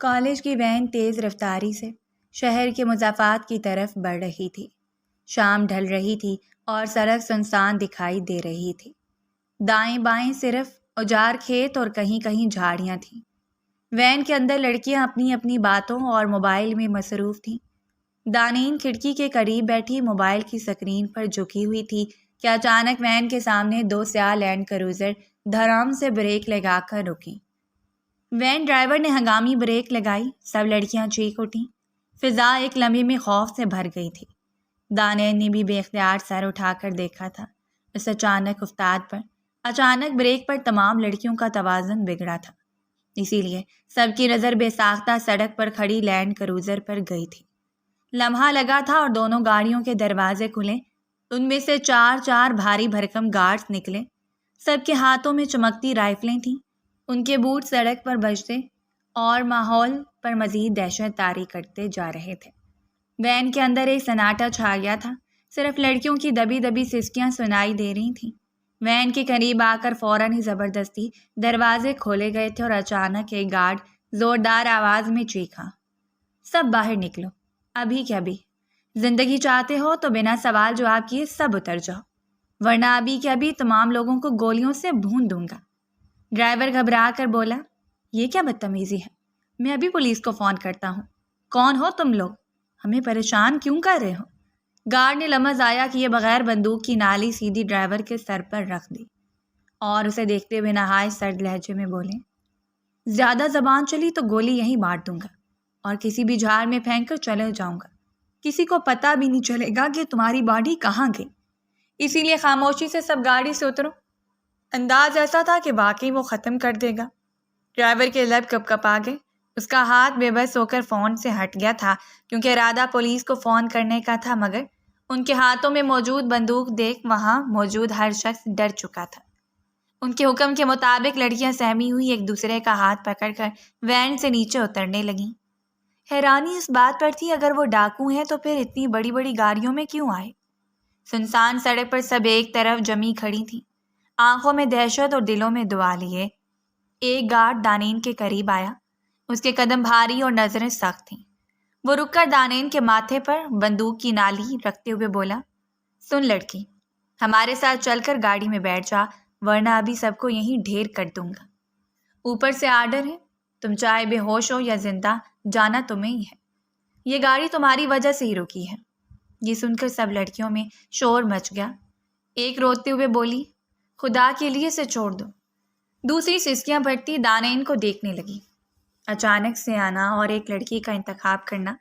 College کی when تیز رفتاری سے شہر کے مضافات کی طرف بڑھ رہی تھی۔ شام ڈھل رہی تھی اور سڑک سنسان دکھائی دے رہی تھی۔ دائیں بائیں صرف اجاڑ کھیت اور کہیں کہیں جھاڑیاں تھیں۔ وین کے اندر لڑکیاں اپنی اپنی باتوں اور موبائل میں مصروف تھیں۔ دانین کھڑکی کے قریب بیٹھی موبائل کی سکرین پر جھکی ہوئی تھی کہ اچانک وین کے سامنے دو سیاہ لینڈ کروزر دھڑام سے بریک لگا کر رکیں۔ وین ڈرائیور نے ہنگامی بریک لگائی، سب لڑکیاں چیخ اٹھیں۔ فضا ایک لمحے میں خوف سے بھر گئی تھی۔ دانین نے بھی بے اختیار سر اٹھا کر دیکھا تھا اس اچانک افتاد پر۔ اچانک بریک پر تمام لڑکیوں کا توازن بگڑا تھا، اسی لیے سب کی نظر بے ساختہ سڑک پر کھڑی لینڈ کروزر پر گئی تھی۔ لمحہ لگا تھا اور دونوں گاڑیوں کے دروازے کھلے۔ ان میں سے چار بھاری بھرکم گارڈز نکلے۔ سب کے ہاتھوں میں چمکتی رائفلیں تھیں۔ ان کے بوٹ سڑک پر بجتے اور ماحول پر مزید دہشت طاری کرتے جا رہے تھے۔ وین کے اندر ایک سناٹا چھا گیا تھا، صرف لڑکیوں کی دبی دبی سسکیاں سنائی دے رہی تھیں۔ وین کے قریب آ کر فوراً ہی زبردستی دروازے کھولے گئے تھے اور اچانک ایک گارڈ زوردار آواز میں چیخا، سب باہر نکلو، ابھی کے ابھی۔ زندگی چاہتے ہو تو بنا سوال جواب کیے سب اتر جاؤ، ورنہ ابھی کے ابھی تمام لوگوں کو گولیوں سے بھون دوں گا۔ ڈرائیور گھبرا کر بولا، یہ کیا بدتمیزی ہے؟ میں ابھی پولیس کو فون کرتا ہوں۔ کون ہو تم لوگ؟ ہمیں پریشان کیوں کر رہے ہو؟ گارڈ نے لمحہ آیا کہ یہ بغیر بندوق کی نالی سیدھی ڈرائیور کے سر پر رکھ دی اور اسے دیکھتے ہوئے نہایت سرد لہجے میں بولے، زیادہ زبان چلی تو گولی یہیں مار دوں گا اور کسی بھی جھاڑ میں پھینک کر چلے جاؤں گا۔ کسی کو پتہ بھی نہیں چلے گا کہ تمہاری باڈی کہاں گئی، اسی لیے خاموشی سے سب گاڑی سے اترو۔ انداز ایسا تھا کہ واقعی وہ ختم کر دے گا۔ ڈرائیور کے لب کپ کپ آ گئے۔ اس کا ہاتھ بے بس ہو کر فون سے ہٹ گیا تھا کیونکہ ارادہ پولیس کو فون کرنے کا تھا، مگر ان کے ہاتھوں میں موجود بندوق دیکھ وہاں موجود ہر شخص ڈر چکا تھا۔ ان کے حکم کے مطابق لڑکیاں سہمی ہوئی ایک دوسرے کا ہاتھ پکڑ کر وین سے نیچے اترنے لگیں۔ حیرانی اس بات پر تھی اگر وہ ڈاکو ہیں تو پھر اتنی بڑی بڑی گاڑیوں میں کیوں آئے؟ سنسان سڑک پر سب ایک طرف جمی کھڑی تھیں، آنکھوں میں دہشت اور دلوں میں دعا لیے۔ ایک گارڈ دانین کے قریب آیا، اس کے قدم بھاری اور نظریں سخت تھیں۔ وہ رک کر دانین کے ماتھے پر بندوق کی نالی رکھتے ہوئے بولا، سن لڑکی، ہمارے ساتھ چل کر گاڑی میں بیٹھ جا ورنہ ابھی سب کو یہیں ڈھیر کر دوں گا۔ اوپر سے آرڈر ہے، تم چاہے بے ہوش ہو یا زندہ، جانا تمہیں ہی ہے۔ یہ گاڑی تمہاری وجہ سے ہی رکی ہے۔ یہ سن کر سب لڑکیوں میں شور مچ گیا۔ ایک روتے ہوئے بولی، خدا کے لیے اسے چھوڑ دو۔ دوسری سسکیاں بھرتی دانین کو دیکھنے لگی۔ اچانک سے آنا اور ایک لڑکی کا انتخاب کرنا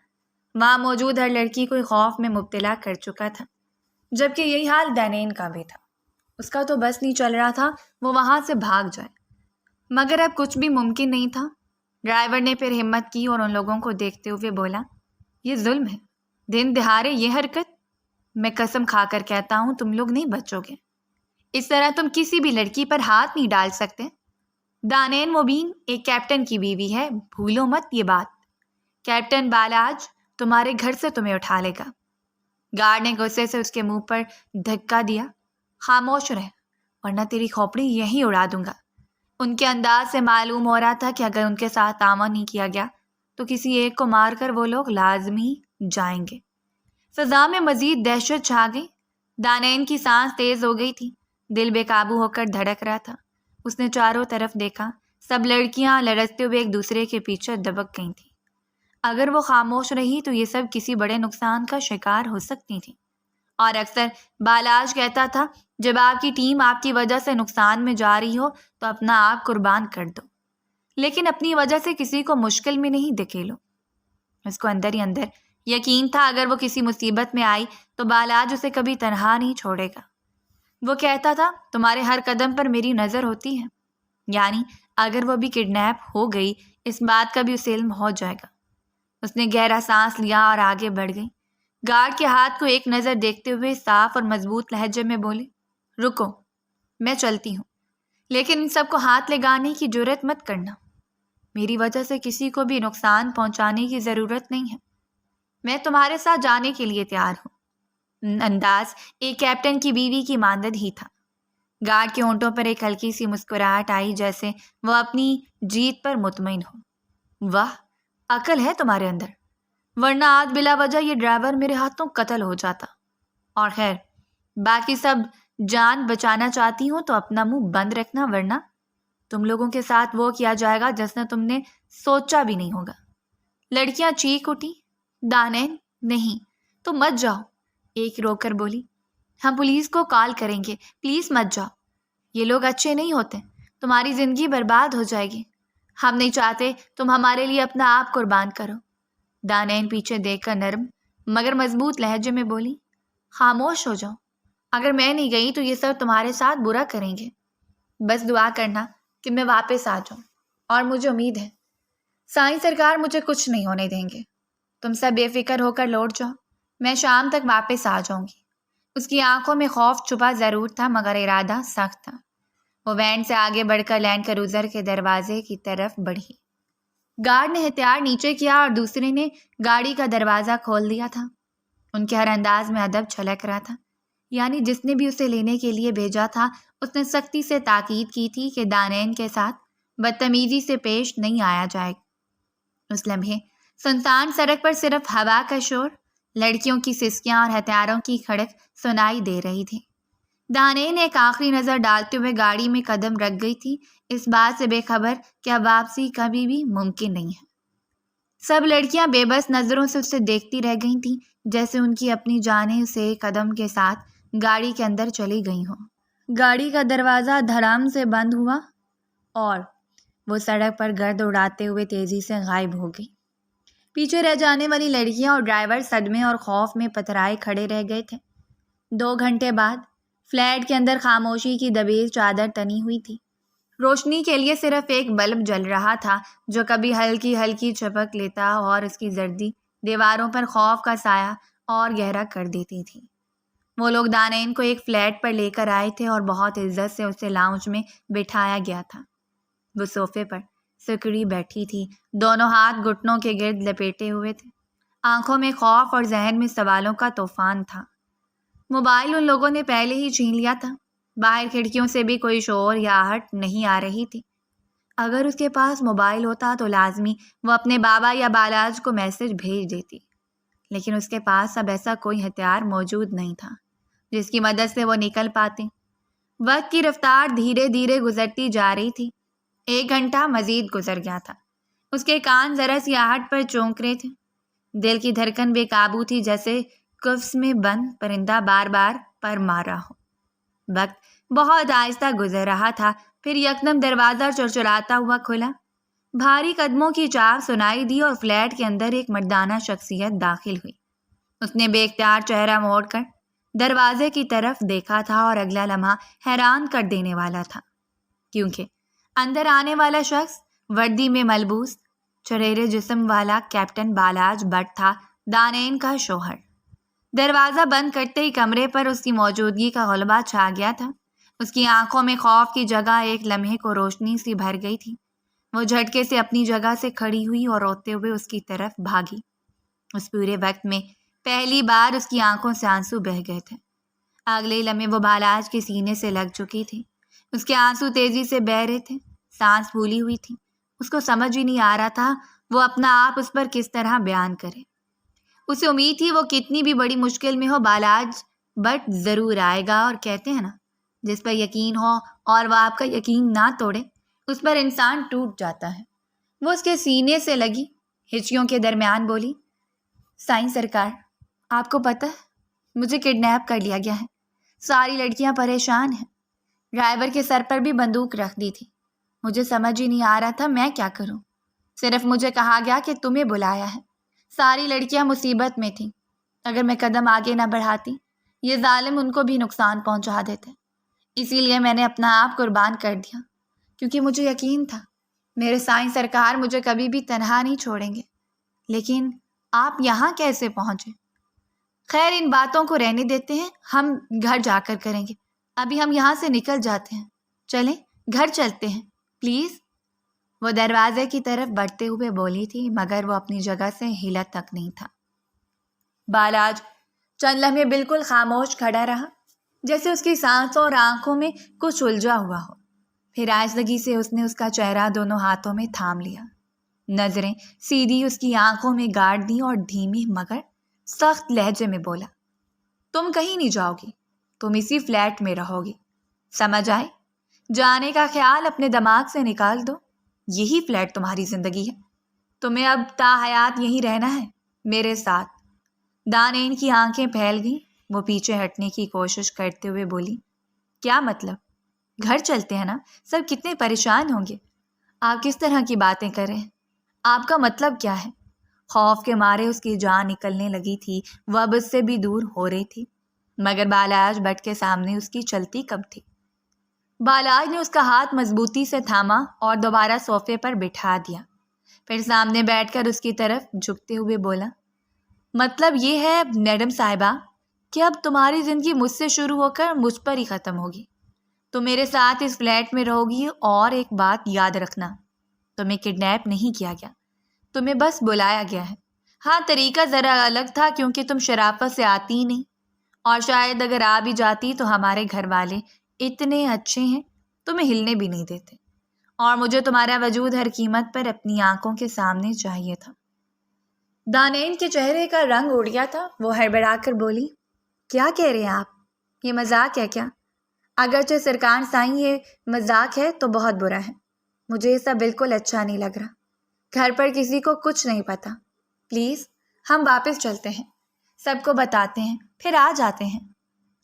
وہاں موجود ہر لڑکی کو خوف میں مبتلا کر چکا تھا، جبکہ یہی حال دانین کا بھی تھا۔ اس کا تو بس نہیں چل رہا تھا وہ وہاں سے بھاگ جائے، مگر اب کچھ بھی ممکن نہیں تھا۔ ڈرائیور نے پھر ہمت کی اور ان لوگوں کو دیکھتے ہوئے بولا، یہ ظلم ہے، دن دہاڑے یہ حرکت؟ میں قسم کھا کر کہتا ہوں تم لوگ نہیں بچو گے۔ اس طرح تم کسی بھی لڑکی پر ہاتھ نہیں ڈال سکتے۔ دانین مبین ایک کیپٹن کی بیوی ہے، بھولو مت یہ بات۔ کیپٹن بالاج تمہارے گھر سے تمہیں اٹھا لے گا۔ گارڈ نے غصے سے اس کے منہ پر دھکا دیا، خاموش رہ ورنہ تیری کھوپڑی یہیں اڑا دوں گا۔ ان کے انداز سے معلوم ہو رہا تھا کہ اگر ان کے ساتھ تعاون نہیں کیا گیا تو کسی ایک کو مار کر وہ لوگ لازمی جائیں گے۔ فضا میں مزید دہشت چھا گئی۔ دانین کی سانس تیز ہو گئی تھی، دل بے قابو ہو کر دھڑک رہا تھا۔ اس نے چاروں طرف دیکھا، سب لڑکیاں لڑکتے ہوئے ایک دوسرے کے پیچھے دبک گئی تھیں۔ اگر وہ خاموش رہی تو یہ سب کسی بڑے نقصان کا شکار ہو سکتی تھیں، اور اکثر بالاج کہتا تھا جب آپ کی ٹیم آپ کی وجہ سے نقصان میں جا رہی ہو تو اپنا آپ قربان کر دو، لیکن اپنی وجہ سے کسی کو مشکل میں نہیں دھکیلو۔ اس کو اندر ہی اندر یقین تھا اگر وہ کسی مصیبت میں آئی تو بالاج اسے کبھی تنہا نہیں چھوڑے گا۔ وہ کہتا تھا تمہارے ہر قدم پر میری نظر ہوتی ہے، یعنی اگر وہ بھی کڈنیپ ہو گئی اس بات کا بھی اسے علم ہو جائے گا۔ اس نے گہرا سانس لیا اور آگے بڑھ گئی۔ گارڈ کے ہاتھ کو ایک نظر دیکھتے ہوئے صاف اور مضبوط لہجے میں بولے، رکو، میں چلتی ہوں، لیکن ان سب کو ہاتھ لگانے کی جرات مت کرنا۔ میری وجہ سے کسی کو بھی نقصان پہنچانے کی ضرورت نہیں ہے۔ میں تمہارے ساتھ جانے کے لیے تیار ہوں۔ انداز ایک کیپٹن کی بیوی کی مانند ہی تھا۔ گارڈ کے ہونٹوں پر ایک ہلکی سی مسکراہٹ آئی جیسے وہ اپنی جیت پر مطمئن ہو۔ واہ، عقل ہے تمہارے اندر؟ ورنہ آج بلا وجہ یہ ڈرائیور میرے ہاتھوں قتل ہو جاتا۔ اور خیر، باقی سب جان بچانا چاہتی ہوں تو اپنا منہ بند رکھنا، ورنہ تم لوگوں کے ساتھ وہ کیا جائے گا جس نے تم نے سوچا بھی نہیں ہوگا۔ لڑکیاں چیخ اٹھی۔ دانین، نہیں، تم مت جاؤ، ایک رو کر بولی۔ ہم پولیس کو کال کریں گے، پلیز مت جاؤ، یہ لوگ اچھے نہیں ہوتے، تمہاری زندگی برباد ہو جائے گی، ہم نہیں چاہتے تم ہمارے لیے اپنا آپ قربان کرو۔ دانین پیچھے دیکھ کر نرم مگر مضبوط لہجے میں بولی، خاموش ہو جاؤ، اگر میں نہیں گئی تو یہ سب تمہارے ساتھ برا کریں گے، بس دعا کرنا کہ میں واپس آ جاؤں، اور مجھے امید ہے سائیں سرکار مجھے کچھ نہیں ہونے دیں گے، تم سب بے فکر ہو کر لوٹ جاؤ، میں شام تک واپس آ جاؤں گی۔ اس کی آنکھوں میں خوف چھپا ضرور تھا مگر ارادہ سخت تھا۔ وہ وین سے آگے بڑھ کر لینڈ کروزر کے دروازے کی طرف بڑھی۔ گارڈ نے ہتھیار نیچے کیا اور دوسرے نے گاڑی کا دروازہ کھول دیا تھا۔ ان کے ہر انداز میں ادب چھلک رہا تھا، یعنی جس نے بھی اسے لینے کے لیے بھیجا تھا اس نے سختی سے تاکید کی تھی کہ دانین کے ساتھ بدتمیزی سے پیش نہیں آیا جائے۔ اس لمحے سنسان سڑک پر صرف ہوا کا شور، لڑکیوں کی سسکیاں اور ہتھیاروں کی کھڑک سنائی دے رہی تھی۔ دانین ایک آخری نظر ڈالتے ہوئے گاڑی میں قدم رکھ گئی تھی، اس بات سے بے خبر کہ اب واپسی کبھی بھی ممکن نہیں ہے۔ سب لڑکیاں بے بس نظروں سے اسے دیکھتی رہ گئی تھیں، جیسے ان کی اپنی جانیں اسے قدم کے ساتھ گاڑی کے اندر چلی گئی ہوں۔ گاڑی کا دروازہ دھڑام سے بند ہوا اور وہ سڑک پر گرد اڑاتے ہوئے تیزی سے غائب ہو گئی۔ پیچھے رہ جانے والی لڑکیاں اور ڈرائیور صدمے اور خوف میں پتھرائے کھڑے رہ گئے تھے۔ 2 گھنٹے بعد فلیٹ کے اندر خاموشی کی دبیز چادر تنی ہوئی تھی۔ روشنی کے لیے صرف ایک بلب جل رہا تھا جو کبھی ہلکی ہلکی چپک لیتا اور اس کی زردی دیواروں پر خوف کا سایہ اور گہرا کر دیتی تھی۔ وہ لوگ دانین کو ایک فلیٹ پر لے کر آئے تھے اور بہت عزت سے اسے لاؤنج میں بٹھایا گیا تھا۔ وہ صوفے پر سکڑی بیٹھی تھی، دونوں ہاتھ گھٹنوں کے گرد لپیٹے ہوئے تھے، آنکھوں میں خوف اور ذہن میں سوالوں کا طوفان تھا۔ موبائل ان لوگوں نے پہلے ہی چھین لیا تھا، باہر کھڑکیوں سے بھی کوئی شور یا آہٹ نہیں آ رہی تھی۔ اگر اس کے پاس موبائل ہوتا تو لازمی وہ اپنے بابا یا بالاج کو میسج بھیج دیتی، لیکن اس کے پاس اب ایسا کوئی ہتھیار موجود نہیں تھا جس کی مدد سے وہ نکل پاتے۔ وقت کی رفتار دھیرے دھیرے گزرتی جا رہی تھی۔ 1 گھنٹہ مزید گزر گیا تھا۔ اس کے کان ذرا سی آہٹ پر چونک رہے تھے، دل کی دھڑکن بے قابو تھی، جیسے قفس میں بند پرندہ بار بار پر مار رہا ہو۔ وقت بہت آہستہ گزر رہا تھا، پھر یکدم دروازہ چرچراتا ہوا کھلا، بھاری قدموں کی چاپ سنائی دی اور فلیٹ کے اندر ایک مردانہ شخصیت داخل ہوئی۔ اس نے بے اختیار چہرہ موڑ کر دروازے کی طرف دیکھا تھا اور اگلا لمحہ حیران کر دینے والا تھا، کیونکہ اندر آنے والا شخص وردی میں ملبوس چریرے جسم والا کیپٹن بالاج بٹ تھا، دانین کا شوہر۔ دروازہ بند کرتے ہی کمرے پر اس کی موجودگی کا غلبہ چھا گیا تھا۔ اس کی آنکھوں میں خوف کی جگہ ایک لمحے کو روشنی سی بھر گئی تھی۔ وہ جھٹکے سے اپنی جگہ سے کھڑی ہوئی اور روتے ہوئے اس کی طرف بھاگی۔ اس پورے وقت میں پہلی بار اس کی آنکھوں سے آنسو بہہ گئے تھے۔ اگلے لمحے وہ بالاج کے سینے سے لگ چکی تھی۔ اس کے آنسو تیزی سے بہہ رہے تھے، سانس پھولی ہوئی تھی۔ اس کو سمجھ ہی نہیں آ رہا تھا وہ اپنا آپ اس پر کس طرح بیان کرے۔ اسے امید تھی وہ کتنی بھی بڑی مشکل میں ہو بالاج بٹ ضرور آئے گا، اور کہتے ہیں نا، جس پر یقین ہو اور وہ آپ کا یقین نہ توڑے اس پر انسان ٹوٹ جاتا ہے۔ وہ اس کے سینے سے لگی ہچکیوں کے درمیان بولی، سائیں سرکار، آپ کو پتہ ہے مجھے کڈنیپ کر لیا گیا ہے، ساری لڑکیاں پریشان ہیں، ڈرائیور کے سر پر بھی بندوق رکھ دی تھی، مجھے سمجھ ہی نہیں آ رہا تھا میں کیا کروں، صرف مجھے کہا گیا کہ تمہیں بلایا ہے، ساری لڑکیاں مصیبت میں تھیں، اگر میں قدم آگے نہ بڑھاتی یہ ظالم ان کو بھی نقصان پہنچا دیتے، اسی لیے میں نے اپنا آپ قربان کر دیا، کیونکہ مجھے یقین تھا میرے سائیں سرکار مجھے کبھی بھی تنہا نہیں چھوڑیں گے۔ لیکن آپ یہاں کیسے پہنچے؟ خیر ان باتوں کو رہنے دیتے ہیں، ہم گھر جا کر کریں گے، ابھی ہم یہاں سے نکل جاتے ہیں، چلیں گھر چلتے ہیں پلیز۔ وہ دروازے کی طرف بڑھتے ہوئے بولی تھی مگر وہ اپنی جگہ سے ہلا تک نہیں تھا۔ بالاج چند لمحے بالکل خاموش کھڑا رہا، جیسے اس کی سانسوں اور آنکھوں میں کچھ الجھا ہوا ہو، پھر آہستگی سے اس نے اس کا چہرہ دونوں ہاتھوں میں تھام لیا۔ نظریں سیدھی اس کی آنکھوں میں گاڑ دی اور دھیمی مگر سخت لہجے میں بولا، تم کہیں نہیں جاؤ گی، تم اسی فلیٹ میں رہو گی، سمجھ آئے؟ جانے کا خیال اپنے دماغ سے نکال دو، یہی فلیٹ تمہاری زندگی ہے، تمہیں اب تا حیات یہیں رہنا ہے میرے ساتھ۔ دانین کی آنکھیں پھیل گئیں، وہ پیچھے ہٹنے کی کوشش کرتے ہوئے بولی، کیا مطلب؟ گھر چلتے ہیں نا، سب کتنے پریشان ہوں گے، آپ کس طرح کی باتیں کر رہے ہیں؟ آپ کا مطلب کیا ہے؟ خوف کے مارے اس کی جان نکلنے لگی تھی، وہ اب اس سے بھی دور ہو رہی تھی، مگر بالاج بٹ کے سامنے اس کی چلتی کب تھی۔ بالاج نے اس کا ہاتھ مضبوطی سے تھاما اور دوبارہ صوفے پر بٹھا دیا، پھر سامنے بیٹھ کر اس کی طرف جھکتے ہوئے بولا، مطلب یہ ہے میڈم صاحبہ کہ اب تمہاری زندگی مجھ سے شروع ہو کر مجھ پر ہی ختم ہوگی، تم میرے ساتھ اس فلیٹ میں رہو گی، اور ایک بات یاد رکھنا، تمہیں کڈنیپ نہیں کیا گیا، تمہیں بس بلایا گیا ہے۔ ہاں، طریقہ ذرا الگ تھا کیونکہ تم شرافت سے آتی ہی نہیں، اور شاید اگر آ بھی جاتی تو ہمارے گھر والے اتنے اچھے ہیں تمہیں ہلنے بھی نہیں دیتے، اور مجھے تمہارا وجود ہر قیمت پر اپنی آنکھوں کے سامنے چاہیے تھا۔ دانین کے چہرے کا رنگ اڑ گیا تھا، وہ ہڑبڑا کر بولی، کیا کہہ رہے ہیں آپ؟ یہ مذاق ہے کیا؟ اگرچہ سرکار سائیں یہ مذاق ہے تو بہت برا ہے، مجھے یہ سب بالکل اچھا نہیں لگ رہا، گھر پر کسی کو کچھ نہیں پتا، پلیز ہم واپس چلتے ہیں، سب کو بتاتے ہیں، پھر آ جاتے ہیں۔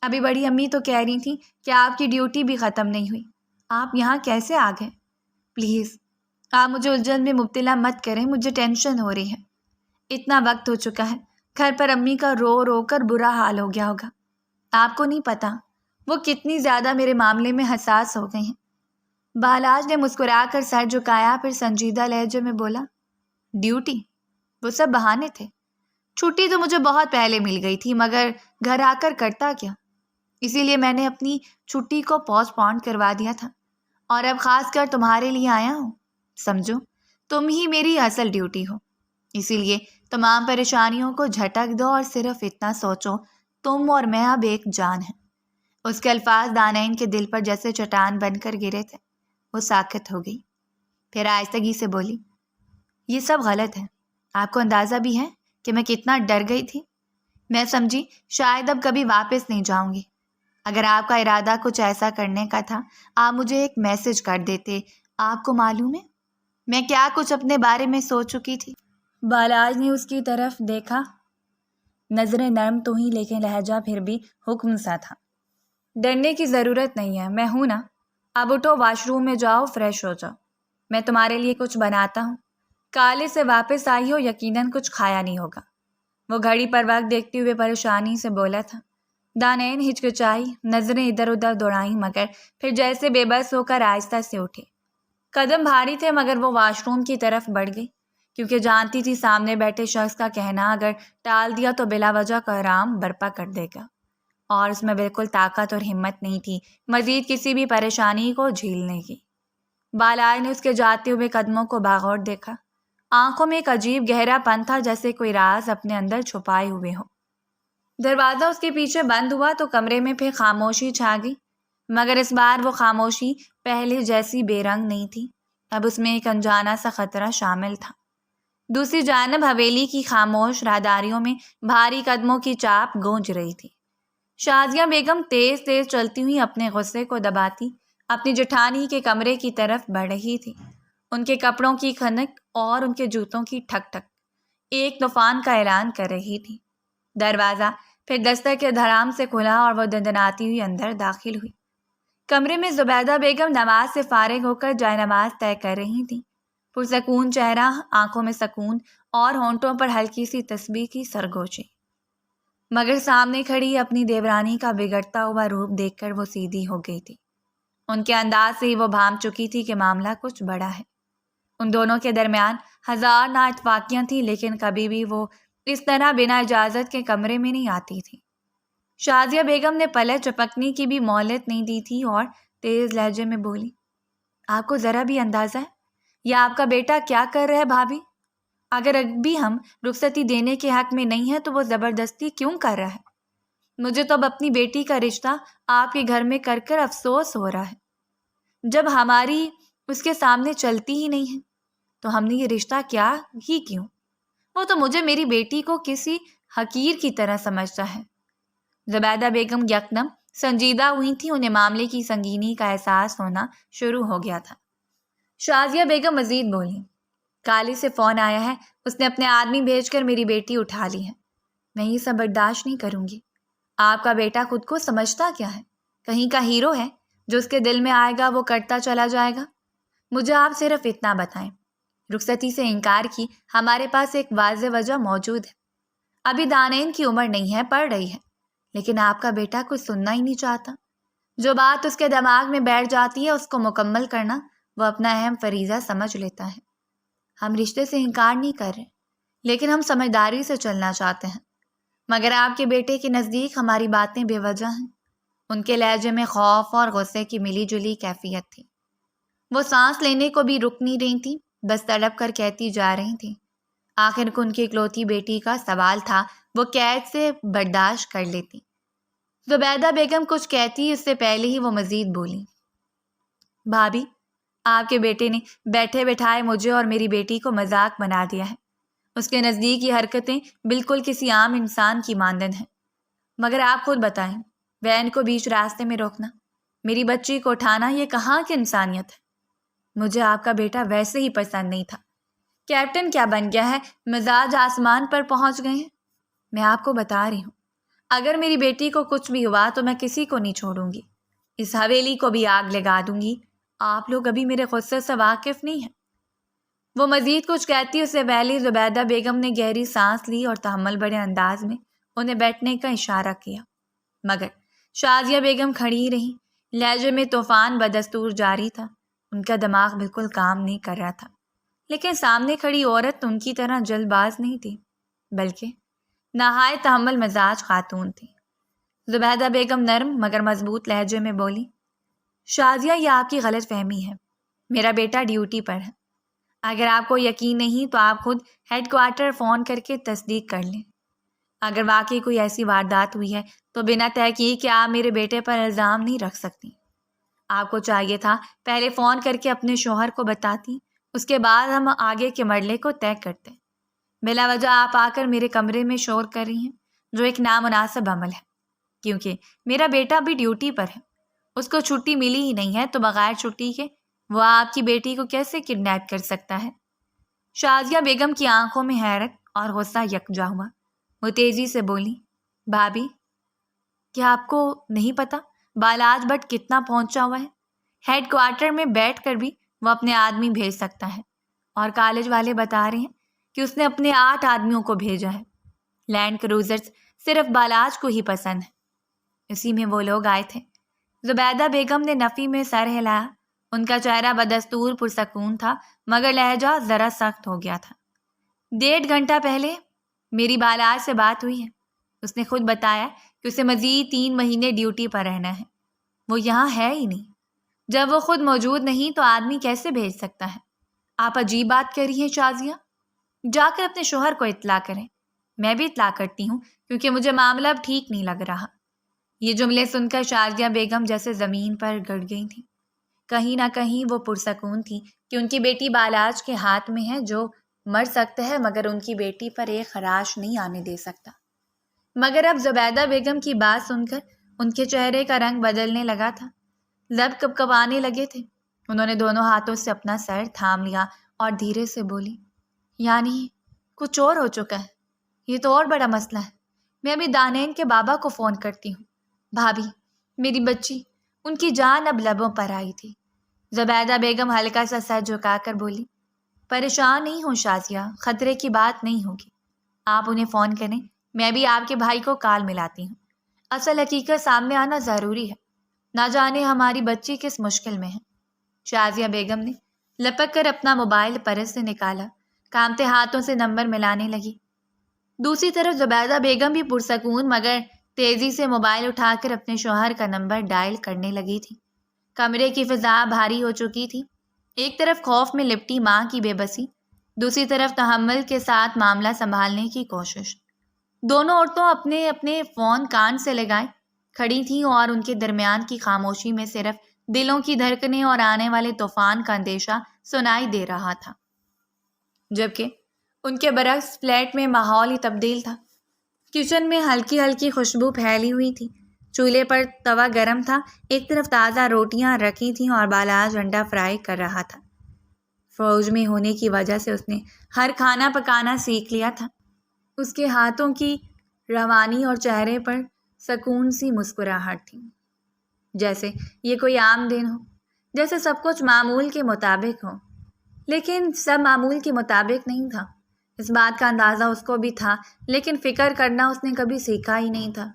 ابھی بڑی امی تو کہہ رہی تھیں کہ آپ کی ڈیوٹی بھی ختم نہیں ہوئی، آپ یہاں کیسے آ گئے؟ پلیز آپ مجھے الجھن میں مبتلا مت کریں، مجھے ٹینشن ہو رہی ہے، اتنا وقت ہو چکا ہے، گھر پر امی کا رو رو کر برا حال ہو گیا ہوگا، آپ کو نہیں پتا وہ کتنی زیادہ میرے معاملے میں حساس ہو گئی ہیں۔ بالاج نے مسکرا کر سر جھکایا، پھر سنجیدہ لہجے میں بولا، ڈیوٹی؟ وہ سب بہانے تھے، چھٹی تو مجھے بہت پہلے مل گئی تھی، مگر گھر آ کر کرتا کیا، اسی لیے میں نے اپنی چھٹی کو پوسٹ پون کروا دیا تھا، اور اب خاص کر تمہارے لیے آیا ہوں، سمجھو تم ہی میری اصل ڈیوٹی ہو، اسی لیے تمام پریشانیوں کو جھٹک دو اور صرف اتنا سوچو تم اور میں اب ایک جان ہیں۔ اس کے الفاظ دانین کے دل پر جیسے چٹان بن کر گرے تھے، وہ ساکت ہو گئی، پھر آہستگی سے بولی، یہ سب غلط ہے، آپ کو اندازہ بھی ہے کہ میں کتنا ڈر گئی تھی، میں سمجھی شاید اب کبھی واپس نہیں جاؤں گی، اگر آپ کا ارادہ کچھ ایسا کرنے کا تھا آپ مجھے ایک میسج کر دیتے، آپ کو معلوم ہے میں کیا کچھ اپنے بارے میں سوچ چکی تھی۔ بالاج نے اس کی طرف دیکھا، نظریں نرم تو ہی لیکن لہجہ پھر بھی حکم سا تھا، ڈرنے کی ضرورت نہیں ہے، میں ہوں نا، اب اٹھو واش روم میں جاؤ، فریش ہو جاؤ، میں تمہارے لیے کچھ بناتا ہوں، کالج سے واپس آئی ہو یقیناً کچھ کھایا نہیں ہوگا۔ وہ گھڑی پر وقت دیکھتے ہوئے پریشانی سے بولا تھا۔ دانین ہچکچائی، نظریں ادھر ادھر دوڑائیں، مگر پھر جیسے بے بس ہو کر آہستہ سے اٹھی، قدم بھاری تھے مگر وہ واش روم کی طرف بڑھ گئی، کیونکہ جانتی تھی سامنے بیٹھے شخص کا کہنا اگر ٹال دیا تو بلا وجہ کوحرام برپا کر دے گا، اور اس میں بالکل طاقت اور ہمت نہیں تھی مزید کسی بھی پریشانی کو جھیلنے کی۔ بالاج نے اس کے جاتے ہوئے قدموں کو باغور دیکھا، آنکھوں میں ایک عجیب گہرا پن تھا جیسے کوئی راز اپنے اندر چھپائے ہوئے ہو۔ دروازہ اس کے پیچھے بند ہوا تو کمرے میں پھر خاموشی چھا گئی، مگر اس بار وہ خاموشی پہلے جیسی بے رنگ نہیں تھی، اب اس میں ایک انجانا سا خطرہ شامل تھا۔ دوسری جانب حویلی کی خاموش راہداریوں میں بھاری قدموں کی چاپ گونج رہی تھی، شازیہ بیگم تیز تیز چلتی ہوئی اپنے غصے کو دباتی اپنی جٹھانی کے کمرے کی طرف بڑھ رہی تھی، ان کے کپڑوں کی کھنک اور ان کے جوتوں کی ٹھک ٹھک ایک طوفان کا اعلان کر رہی تھی۔ دروازہ پھر دستک کے دھڑام سے کھلا اور وہ دندناتی ہوئی اندر داخل ہوئی۔ کمرے میں زبیدہ بیگم نماز سے فارغ ہو کر جائے نماز طے کر رہی تھیں، پرسکون چہرہ، آنکھوں میں سکون اور ہونٹوں پر ہلکی سی تسبیح کی سرگوشی، مگر سامنے کھڑی اپنی دیورانی کا بگڑتا ہوا روپ دیکھ کر وہ سیدھی ہو گئی تھی۔ ان کے انداز سے ہی وہ بھانپ چکی تھی کہ معاملہ کچھ بڑا ہے۔ ان دونوں کے درمیان ہزار نا اتفاقیاں تھیں، لیکن کبھی بھی وہ اس طرح بنا اجازت کے کمرے میں نہیں آتی تھی۔ شازیہ بیگم نے پلک چپکنے کی بھی مہلت نہیں دی تھی اور تیز لہجے میں بولی، آپ کو ذرا بھی اندازہ ہے یہ آپ کا بیٹا کیا کر رہا ہے بھابھی؟ اگر اب بھی ہم رخصتی دینے کے حق میں نہیں ہیں تو وہ زبردستی کیوں کر رہا ہے؟ مجھے تو اب اپنی بیٹی کا رشتہ آپ کے گھر میں کر کر افسوس ہو رہا ہے، جب ہماری اس کے سامنے چلتی ہی نہیں ہے تو ہم نے یہ رشتہ کیا ہی کیوں؟ وہ تو مجھے میری بیٹی کو کسی حقیر کی طرح سمجھتا ہے۔ زبیدہ بیگم یکدم سنجیدہ ہوئی تھی، انہیں معاملے کی سنگینی کا احساس ہونا شروع ہو گیا تھا۔ شازیہ بیگم مزید بولی، کالی سے فون آیا ہے، اس نے اپنے آدمی بھیج کر میری بیٹی اٹھا لی ہے۔ میں یہ سب برداشت نہیں کروں گی۔ آپ کا بیٹا خود کو سمجھتا کیا ہے؟ کہیں کا ہیرو ہے؟ جو اس کے دل میں آئے گا وہ کرتا چلا جائے گا۔ مجھے آپ صرف اتنا بتائیں، رخصتی سے انکار کی ہمارے پاس ایک واضح وجہ موجود ہے۔ ابھی دانین کی عمر نہیں ہے، پڑھ رہی ہے، لیکن آپ کا بیٹا کچھ سننا ہی نہیں چاہتا۔ جو بات اس کے دماغ میں بیٹھ جاتی ہے اس کو مکمل کرنا وہ اپنا اہم فریضہ سمجھ لیتا ہے۔ ہم رشتے سے انکار نہیں کر رہے، لیکن ہم سمجھداری سے چلنا چاہتے ہیں۔ مگر آپ کے بیٹے کے نزدیک ہماری باتیں بے وجہ ہیں۔ ان کے لہجے میں خوف اور غصے کی ملی جلی کیفیت تھی۔ وہ سانس لینے کو بھی رک نہیں رہی تھی، بس تڑپ کر کہتی جا رہی تھی۔ آخر کو ان کی اکلوتی بیٹی کا سوال تھا، وہ قید سے برداشت کر لیتی۔ زبیدہ بیگم کچھ کہتی اس سے پہلے ہی وہ مزید بولی، بھابھی، آپ کے بیٹے نے بیٹھے بٹھائے مجھے اور میری بیٹی کو مذاق بنا دیا ہے۔ اس کے نزدیک یہ حرکتیں بالکل کسی عام انسان کی مانند ہیں۔ مگر آپ خود بتائیں، وین کو بیچ راستے میں روکنا، میری بچی کو اٹھانا، یہ کہاں کی انسانیت ہے؟ مجھے آپ کا بیٹا ویسے ہی پسند نہیں تھا۔ کیپٹن کیا بن گیا ہے، مزاج آسمان پر پہنچ گئے ہیں۔ میں آپ کو بتا رہی ہوں، اگر میری بیٹی کو کچھ بھی ہوا تو میں کسی کو نہیں چھوڑوں گی، اس حویلی کو بھی آگ لگا دوں گی۔ آپ لوگ ابھی میرے غصے سے واقف نہیں ہیں۔ وہ مزید کچھ کہتی اس سے پہلے زبیدہ بیگم نے گہری سانس لی اور تحمل بڑے انداز میں انہیں بیٹھنے کا اشارہ کیا۔ مگر شازیہ بیگم کھڑی رہی، لہجے میں طوفان بدستور جاری تھا۔ ان کا دماغ بالکل کام نہیں کر رہا تھا، لیکن سامنے کھڑی عورت ان کی طرح جلد باز نہیں تھی، بلکہ نہایت تحمل مزاج خاتون تھی۔ زبیدہ بیگم نرم مگر مضبوط لہجے میں بولی، شازیہ، یہ آپ کی غلط فہمی ہے، میرا بیٹا ڈیوٹی پر ہے۔ اگر آپ کو یقین نہیں تو آپ خود ہیڈ کوارٹر فون کر کے تصدیق کر لیں۔ اگر واقعی کوئی ایسی واردات ہوئی ہے تو بنا تحقیق کے آپ میرے بیٹے پر الزام نہیں رکھ سکتی۔ آپ کو چاہیے تھا پہلے فون کر کے اپنے شوہر کو بتاتی، اس کے بعد ہم آگے کے مرحلے کو طے کرتے۔ بلا وجہ آپ آ کر میرے کمرے میں شور کر رہی ہیں، جو ایک نامناسب عمل ہے، کیونکہ میرا بیٹا بھی ڈیوٹی پر ہے۔ اس کو چھٹی ملی ہی نہیں ہے تو بغیر چھٹی کے وہ آپ کی بیٹی کو کیسے کڈنیپ کر سکتا ہے؟ شازیہ بیگم کی آنکھوں میں حیرت اور غصہ یکجا ہوا۔ وہ تیزی سے بولی، بھابھی، کیا آپ کو نہیں پتا بالاج بٹ کتنا پہنچا ہوا ہے؟ ہیڈ کوارٹر میں بیٹھ کر بھی وہ اپنے آدمی بھیج سکتا ہے، اور کالج والے بتا رہے ہیں کہ اس نے اپنے 8 آدمیوں کو بھیجا ہے۔ لینڈ کروزرز صرف بالاج کو ہی پسند ہے، اسی میں وہ لوگ آئے تھے۔ زبیدہ بیگم نے نفی میں سر ہلایا۔ ان کا چہرہ بدستور پرسکون تھا، مگر لہجہ ذرا سخت ہو گیا تھا۔ 1.5 گھنٹہ پہلے میری بالاج سے بات ہوئی ہے، اس نے خود بتایا کہ اسے مزید 3 مہینے ڈیوٹی پر رہنا ہے۔ وہ یہاں ہے ہی نہیں۔ جب وہ خود موجود نہیں تو آدمی کیسے بھیج سکتا ہے؟ آپ عجیب بات کر رہی ہیں شازیہ، جا کر اپنے شوہر کو اطلاع کریں۔ میں بھی اطلاع کرتی ہوں، کیونکہ مجھے معاملہ اب ٹھیک نہیں لگ رہا۔ یہ جملے سن کر شازیہ بیگم جیسے زمین پر گڑ گئی تھیں۔ کہیں نہ کہیں وہ پرسکون تھی کہ ان کی بیٹی بالاج کے ہاتھ میں ہے، جو مر سکتا ہے مگر ان کی بیٹی پر ایک خراش نہیں آنے دے سکتا۔ مگر اب زبیدہ بیگم کی بات سن کر ان کے چہرے کا رنگ بدلنے لگا تھا، لب کپکپانے لگے تھے۔ انہوں نے دونوں ہاتھوں سے اپنا سر تھام لیا اور دھیرے سے بولی، یعنی کچھ اور ہو چکا ہے؟ یہ تو اور بڑا مسئلہ ہے۔ میں ابھی دانین کے بابا کو فون کرتی ہوں۔ بھابھی، میری بچی، ان کی جان اب لبوں پر آئی تھی۔ زبیدہ بیگم ہلکا سا سر جھکا کر بولی، پریشان نہیں ہوں شازیہ، خطرے کی بات نہیں ہوگی۔ آپ انہیں فون کریں، میں بھی آپ کے بھائی کو کال ملاتی ہوں۔ اصل حقیقت سامنے آنا ضروری ہے، نہ جانے ہماری بچی کس مشکل میں ہے۔ شازیہ بیگم نے لپک کر اپنا موبائل پرس سے نکالا، کانپتے ہاتھوں سے نمبر ملانے لگی۔ دوسری طرف زبیدہ بیگم بھی پرسکون مگر تیزی سے موبائل اٹھا کر اپنے شوہر کا نمبر ڈائل کرنے لگی تھی۔ کمرے کی فضا بھاری ہو چکی تھی۔ ایک طرف خوف میں لپٹی ماں کی بے بسی، دوسری طرف تحمل کے ساتھ معاملہ سنبھالنے کی کوشش۔ دونوں عورتوں اپنے اپنے فون کان سے لگائے کھڑی تھیں اور ان کے درمیان کی خاموشی میں صرف دلوں کی دھڑکنیں اور آنے والے طوفان کا اندیشہ سنائی دے رہا تھا۔ جبکہ ان کے برعکس فلیٹ میں ماحول ہی تبدیل تھا۔ کچن میں ہلکی ہلکی خوشبو پھیلی ہوئی تھی، چولہے پر توا گرم تھا، ایک طرف تازہ روٹیاں رکھی تھیں اور بالاج انڈا فرائی کر رہا تھا۔ فوج میں ہونے کی وجہ سے اس نے ہر کھانا پکانا سیکھ لیا تھا۔ اس کے ہاتھوں کی روانی اور چہرے پر سکون سی مسکراہٹ تھی، جیسے یہ کوئی عام دن ہو، جیسے سب کچھ معمول کے مطابق ہو۔ لیکن سب معمول کے مطابق نہیں تھا، اس بات کا اندازہ اس کو بھی تھا، لیکن فکر کرنا اس نے کبھی سیکھا ہی نہیں تھا۔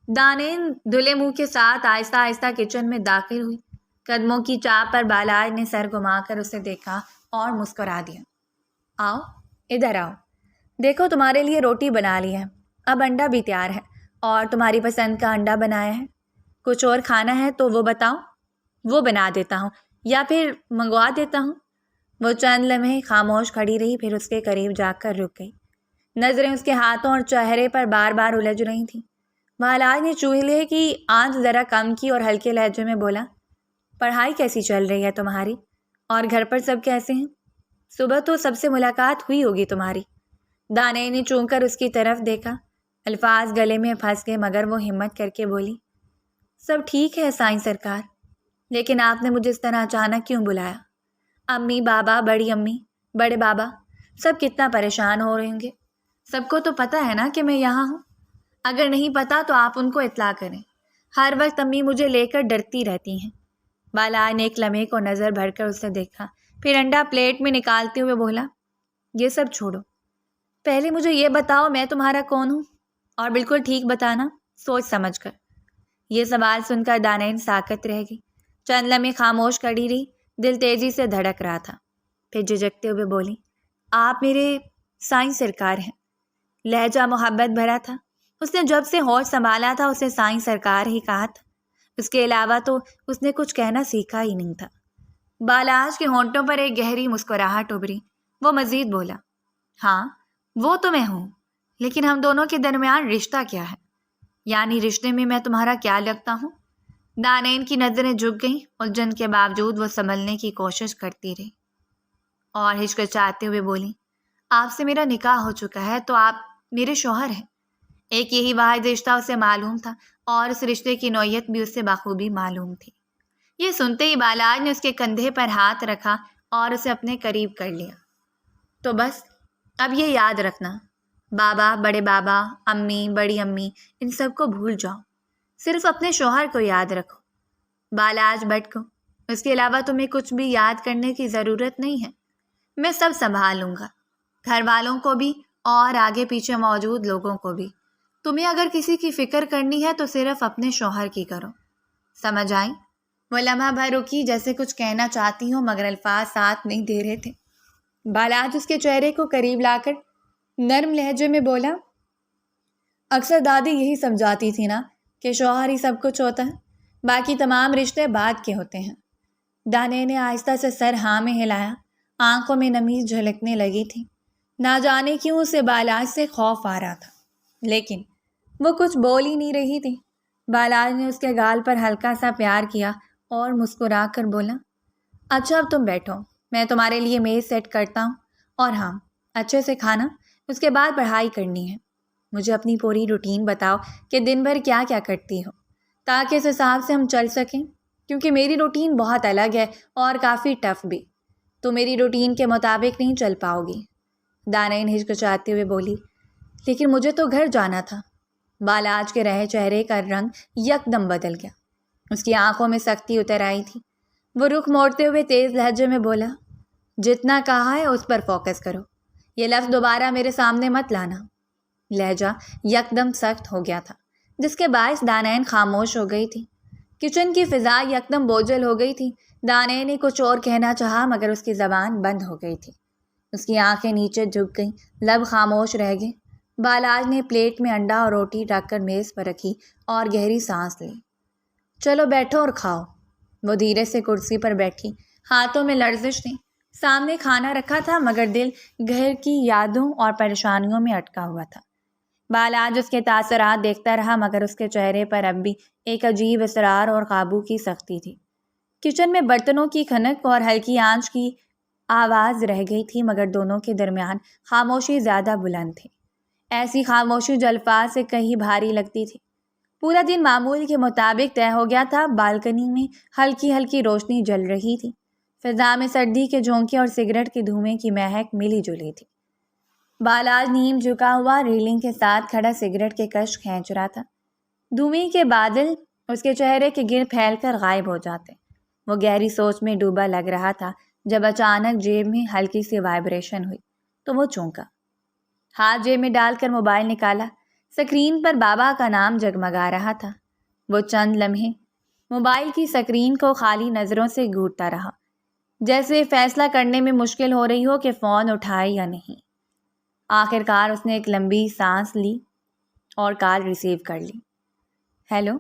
دانین دھلے منہ کے ساتھ آہستہ آہستہ کچن میں داخل ہوئی۔ قدموں کی چاپ پر بالاج نے سر گھما کر اسے دیکھا اور مسکرا دیا۔ آؤ، ادھر آؤ، دیکھو تمہارے لیے روٹی بنا لی ہے، اب انڈا بھی تیار ہے، اور تمہاری پسند کا انڈا بنایا ہے۔ کچھ اور کھانا ہے تو وہ بتاؤ، وہ بنا دیتا ہوں یا پھر منگوا دیتا ہوں۔ وہ چند لمحے خاموش کھڑی رہی، پھر اس کے قریب جا کر رک گئی۔ نظریں اس کے ہاتھوں اور چہرے پر بار بار الجھ رہی تھیں۔ بالاج نے چولہے کی آنچ ذرا کم کی اور ہلکے لہجے میں بولا، پڑھائی کیسی چل رہی ہے تمہاری؟ اور گھر پر سب کیسے ہیں؟ صبح تو سب سے ملاقات ہوئی ہوگی تمہاری۔ دانے نے چون کر اس کی طرف دیکھا۔ الفاظ گلے میں پھنس گئے، مگر وہ ہمت کر کے بولی، سب ٹھیک ہے سائیں سرکار، لیکن آپ نے مجھے اس طرح اچانک کیوں بلایا؟ امی، بابا، بڑی امی، بڑے بابا سب کتنا پریشان ہو رہے ہوں گے۔ سب کو تو پتہ ہے نا کہ میں یہاں ہوں۔ اگر نہیں پتہ تو آپ ان کو اطلاع کریں۔ ہر وقت امی مجھے لے کر ڈرتی رہتی ہیں۔ بالاج نے ایک لمحے کو نظر بھر کر اسے دیکھا، پھر انڈا پلیٹ میں نکالتے ہوئے بولا، یہ سب چھوڑو، پہلے مجھے یہ بتاؤ میں تمہارا کون ہوں؟ اور بالکل ٹھیک بتانا، سوچ سمجھ کر۔ یہ سوال سن کر دانین ساکت رہ گئی، چند لمحے خاموش کھڑی رہی، دل تیزی سے دھڑک رہا تھا۔ پھر جھجکتے ہوئے بولی، آپ میرے سائیں سرکار ہیں۔ لہجہ محبت بھرا تھا۔ اس نے جب سے ہوش سنبھالا تھا اسے سائیں سرکار ہی کہا تھا، اس کے علاوہ تو اس نے کچھ کہنا سیکھا ہی نہیں تھا۔ بالاج کے ہونٹوں پر ایک گہری مسکراہٹ ابھری۔ وہ مزید بولا، ہاں وہ تو میں ہوں، لیکن ہم دونوں کے درمیان رشتہ کیا ہے؟ یعنی رشتے میں تمہارا کیا لگتا ہوں؟ دانین کی نظریں جھک گئیں، الجھن کے باوجود وہ سنبھلنے کی کوشش کرتی رہی اور ہچکچاتے ہوئے بولی، آپ سے میرا نکاح ہو چکا ہے تو آپ میرے شوہر ہیں۔ ایک یہی واحد رشتہ اسے معلوم تھا اور اس رشتے کی نوعیت بھی اسے بخوبی معلوم تھی۔ یہ سنتے ہی بالاج نے اس کے کندھے پر ہاتھ رکھا اور اسے اپنے قریب کر لیا۔ تو بس اب یہ یاد رکھنا، بابا، بڑے بابا، امی، بڑی امی، ان سب کو بھول جاؤ، صرف اپنے شوہر کو یاد رکھو۔ بالاج بٹ کو، اس کے علاوہ تمہیں کچھ بھی یاد کرنے کی ضرورت نہیں ہے، میں سب سنبھال لوں گا، گھر والوں کو بھی اور آگے پیچھے موجود لوگوں کو بھی۔ تمہیں اگر کسی کی فکر کرنی ہے تو صرف اپنے شوہر کی کرو، سمجھ آئی؟ وہ لمحہ بھر رکی، جیسے کچھ کہنا چاہتی ہوں مگر الفاظ ساتھ نہیں دے رہے تھے۔ بالاج اس کے چہرے کو قریب لا کر نرم لہجے میں بولا، اکثر دادی یہی سمجھاتی تھی نا کہ شوہر ہی سب کچھ ہوتا ہے، باقی تمام رشتے بعد کے ہوتے ہیں۔ دانے نے آہستہ سے سر ہاں میں ہلایا، آنکھوں میں نمی جھلکنے لگی تھی۔ نہ جانے کیوں اسے بالاج سے خوف آ رہا تھا، لیکن وہ کچھ بول ہی نہیں رہی تھی۔ بالاج نے اس کے گال پر ہلکا سا پیار کیا اور مسکرا کر بولا، اچھا اب تم بیٹھو، میں تمہارے لیے میز سیٹ کرتا ہوں، اور ہاں اچھے سے کھانا، اس کے بعد پڑھائی کرنی ہے۔ مجھے اپنی پوری روٹین بتاؤ کہ دن بھر کیا کیا کرتی ہو، تاکہ اس حساب سے ہم چل سکیں، کیونکہ میری روٹین بہت الگ ہے اور کافی ٹف بھی۔ تو میری روٹین کے مطابق نہیں چل پاؤ گی۔ دانین ہچکچاتے ہوئے بولی، لیکن مجھے تو گھر جانا تھا۔ بالاج کے رہے چہرے کا رنگ یکدم بدل گیا، اس کی آنکھوں میں سختی اتر آئی تھی۔ وہ رخ موڑتے ہوئے تیز لہجے میں بولا، جتنا کہا ہے اس پر فوکس کرو، یہ لفظ دوبارہ میرے سامنے مت لانا۔ لہجہ یکدم سخت ہو گیا تھا، جس کے باعث دانین خاموش ہو گئی تھی۔ کچن کی فضا یکدم بوجھل ہو گئی تھی۔ دانین نے کچھ اور کہنا چاہا مگر اس کی زبان بند ہو گئی تھی، اس کی آنکھیں نیچے جھک گئیں، لب خاموش رہ گئے۔ بالاج نے پلیٹ میں انڈا اور روٹی رکھ کر میز پر رکھی اور گہری سانس لی۔ چلو بیٹھو اور کھاؤ۔ وہ دھیرے سے کرسی پر بیٹھی، ہاتھوں میں لرزش تھی۔ سامنے کھانا رکھا تھا مگر دل گھر کی یادوں اور پریشانیوں میں اٹکا ہوا تھا۔ بالاج اس کے تاثرات دیکھتا رہا مگر اس کے چہرے پر اب بھی ایک عجیب اصرار اور قابو کی سختی تھی۔ کچن میں برتنوں کی کھنک اور ہلکی آنچ کی آواز رہ گئی تھی مگر دونوں کے درمیان خاموشی زیادہ بلند تھی، ایسی خاموشی جو الفاظ سے کہیں بھاری لگتی تھی۔ پورا دن معمول کے مطابق طے ہو گیا تھا۔ بالکنی میں ہلکی ہلکی روشنی جل رہی تھی، فضا میں سردی کے جھونکے اور سگریٹ کے دھوئیں کی مہک ملی جلی تھی۔ بالاج نیم جھکا ہوا ریلنگ کے ساتھ کھڑا سگریٹ کے کش کھینچ رہا تھا۔ دھوئیں کے بادل اس کے چہرے کے گرد پھیل کر غائب ہو جاتے۔ وہ گہری سوچ میں ڈوبا لگ رہا تھا جب اچانک جیب میں ہلکی سی وائبریشن ہوئی تو وہ چونکا۔ ہاتھ جیب میں ڈال کر موبائل نکالا۔ سکرین پر بابا کا نام جگمگا رہا تھا۔ وہ چند لمحے موبائل کی سکرین کو خالی نظروں سے گھورتا رہا، جیسے فیصلہ کرنے میں مشکل ہو رہی ہو کہ فون اٹھائے یا نہیں۔ آخر کار اس نے ایک لمبی سانس لی اور کال ریسیو کر لی۔ ہیلو،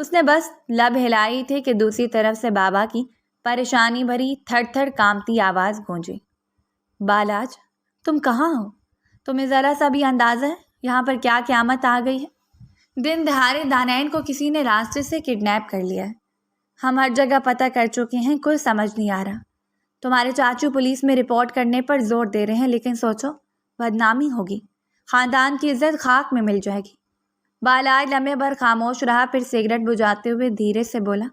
اس نے بس لب ہلائی تھے کہ دوسری طرف سے بابا کی پریشانی بھری تھڑ تھڑ کانپتی آواز گونجی۔ بالاج، تم کہاں ہو؟ تمہیں ذرا سا بھی اندازہ ہے یہاں پر کیا قیامت آ گئی ہے؟ دن دہاڑے دانائن کو کسی نے راستے سے کڈنیپ کر لیا ہے۔ ہم ہر جگہ پتہ کر چکے ہیں، کچھ سمجھ نہیں آ رہا۔ تمہارے چاچو پولیس میں رپورٹ کرنے پر زور دے رہے ہیں، لیکن سوچو بدنامی ہوگی، خاندان کی عزت خاک میں مل جائے گی۔ بالاج لمحے بھر خاموش رہا، پھر سگریٹ بجھاتے ہوئے دھیرے سے بولا،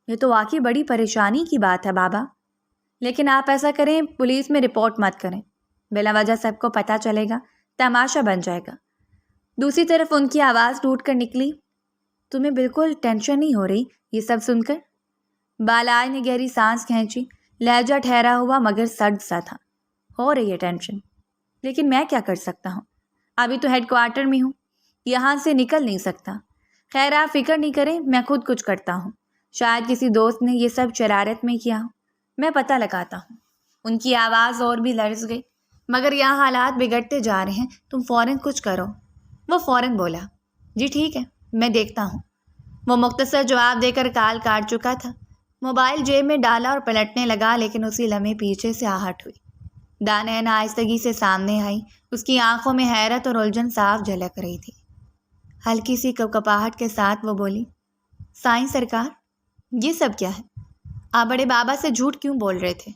یہ تو واقعی بڑی پریشانی کی بات ہے بابا، لیکن آپ ایسا کریں، پولیس میں رپورٹ مت کریں، بلا وجہ سب کو پتہ چلے گا، تماشا بن جائے گا۔ دوسری طرف ان کی آواز ٹوٹ کر نکلی، تمہیں بالکل ٹینشن نہیں ہو رہی یہ سب سن کر؟ بالاج نے گہری سانس کھینچی، لہجہ ٹھہرا ہوا مگر سرد سا تھا۔ ہو رہی ہے ٹینشن، لیکن میں کیا کر سکتا ہوں؟ ابھی تو ہیڈ کوارٹر میں ہوں، یہاں سے نکل نہیں سکتا۔ خیر آپ فکر نہیں کریں، میں خود کچھ کرتا ہوں، شاید کسی دوست نے یہ سب شرارت میں کیا ہو، میں پتہ لگاتا ہوں۔ ان کی آواز اور بھی لرز گئی، مگر یہاں حالات بگڑتے جا رہے ہیں، تم فوراً کچھ کرو۔ وہ فوراً بولا، جی ٹھیک ہے، میں دیکھتا ہوں۔ وہ مختصر جواب دے کر کال کاٹ چکا تھا۔ موبائل جیب میں ڈالا اور پلٹنے لگا، لیکن اسی لمحے پیچھے سے آہٹ ہوئی۔ دانائن آہستگی سے سامنے آئی، اس کی آنکھوں میں حیرت اور الجھن صاف جھلک رہی تھی۔ ہلکی سی کپکپاہٹ کے ساتھ وہ بولی، سائیں سرکار، یہ سب کیا ہے؟ آپ بڑے بابا سے جھوٹ کیوں بول رہے تھے؟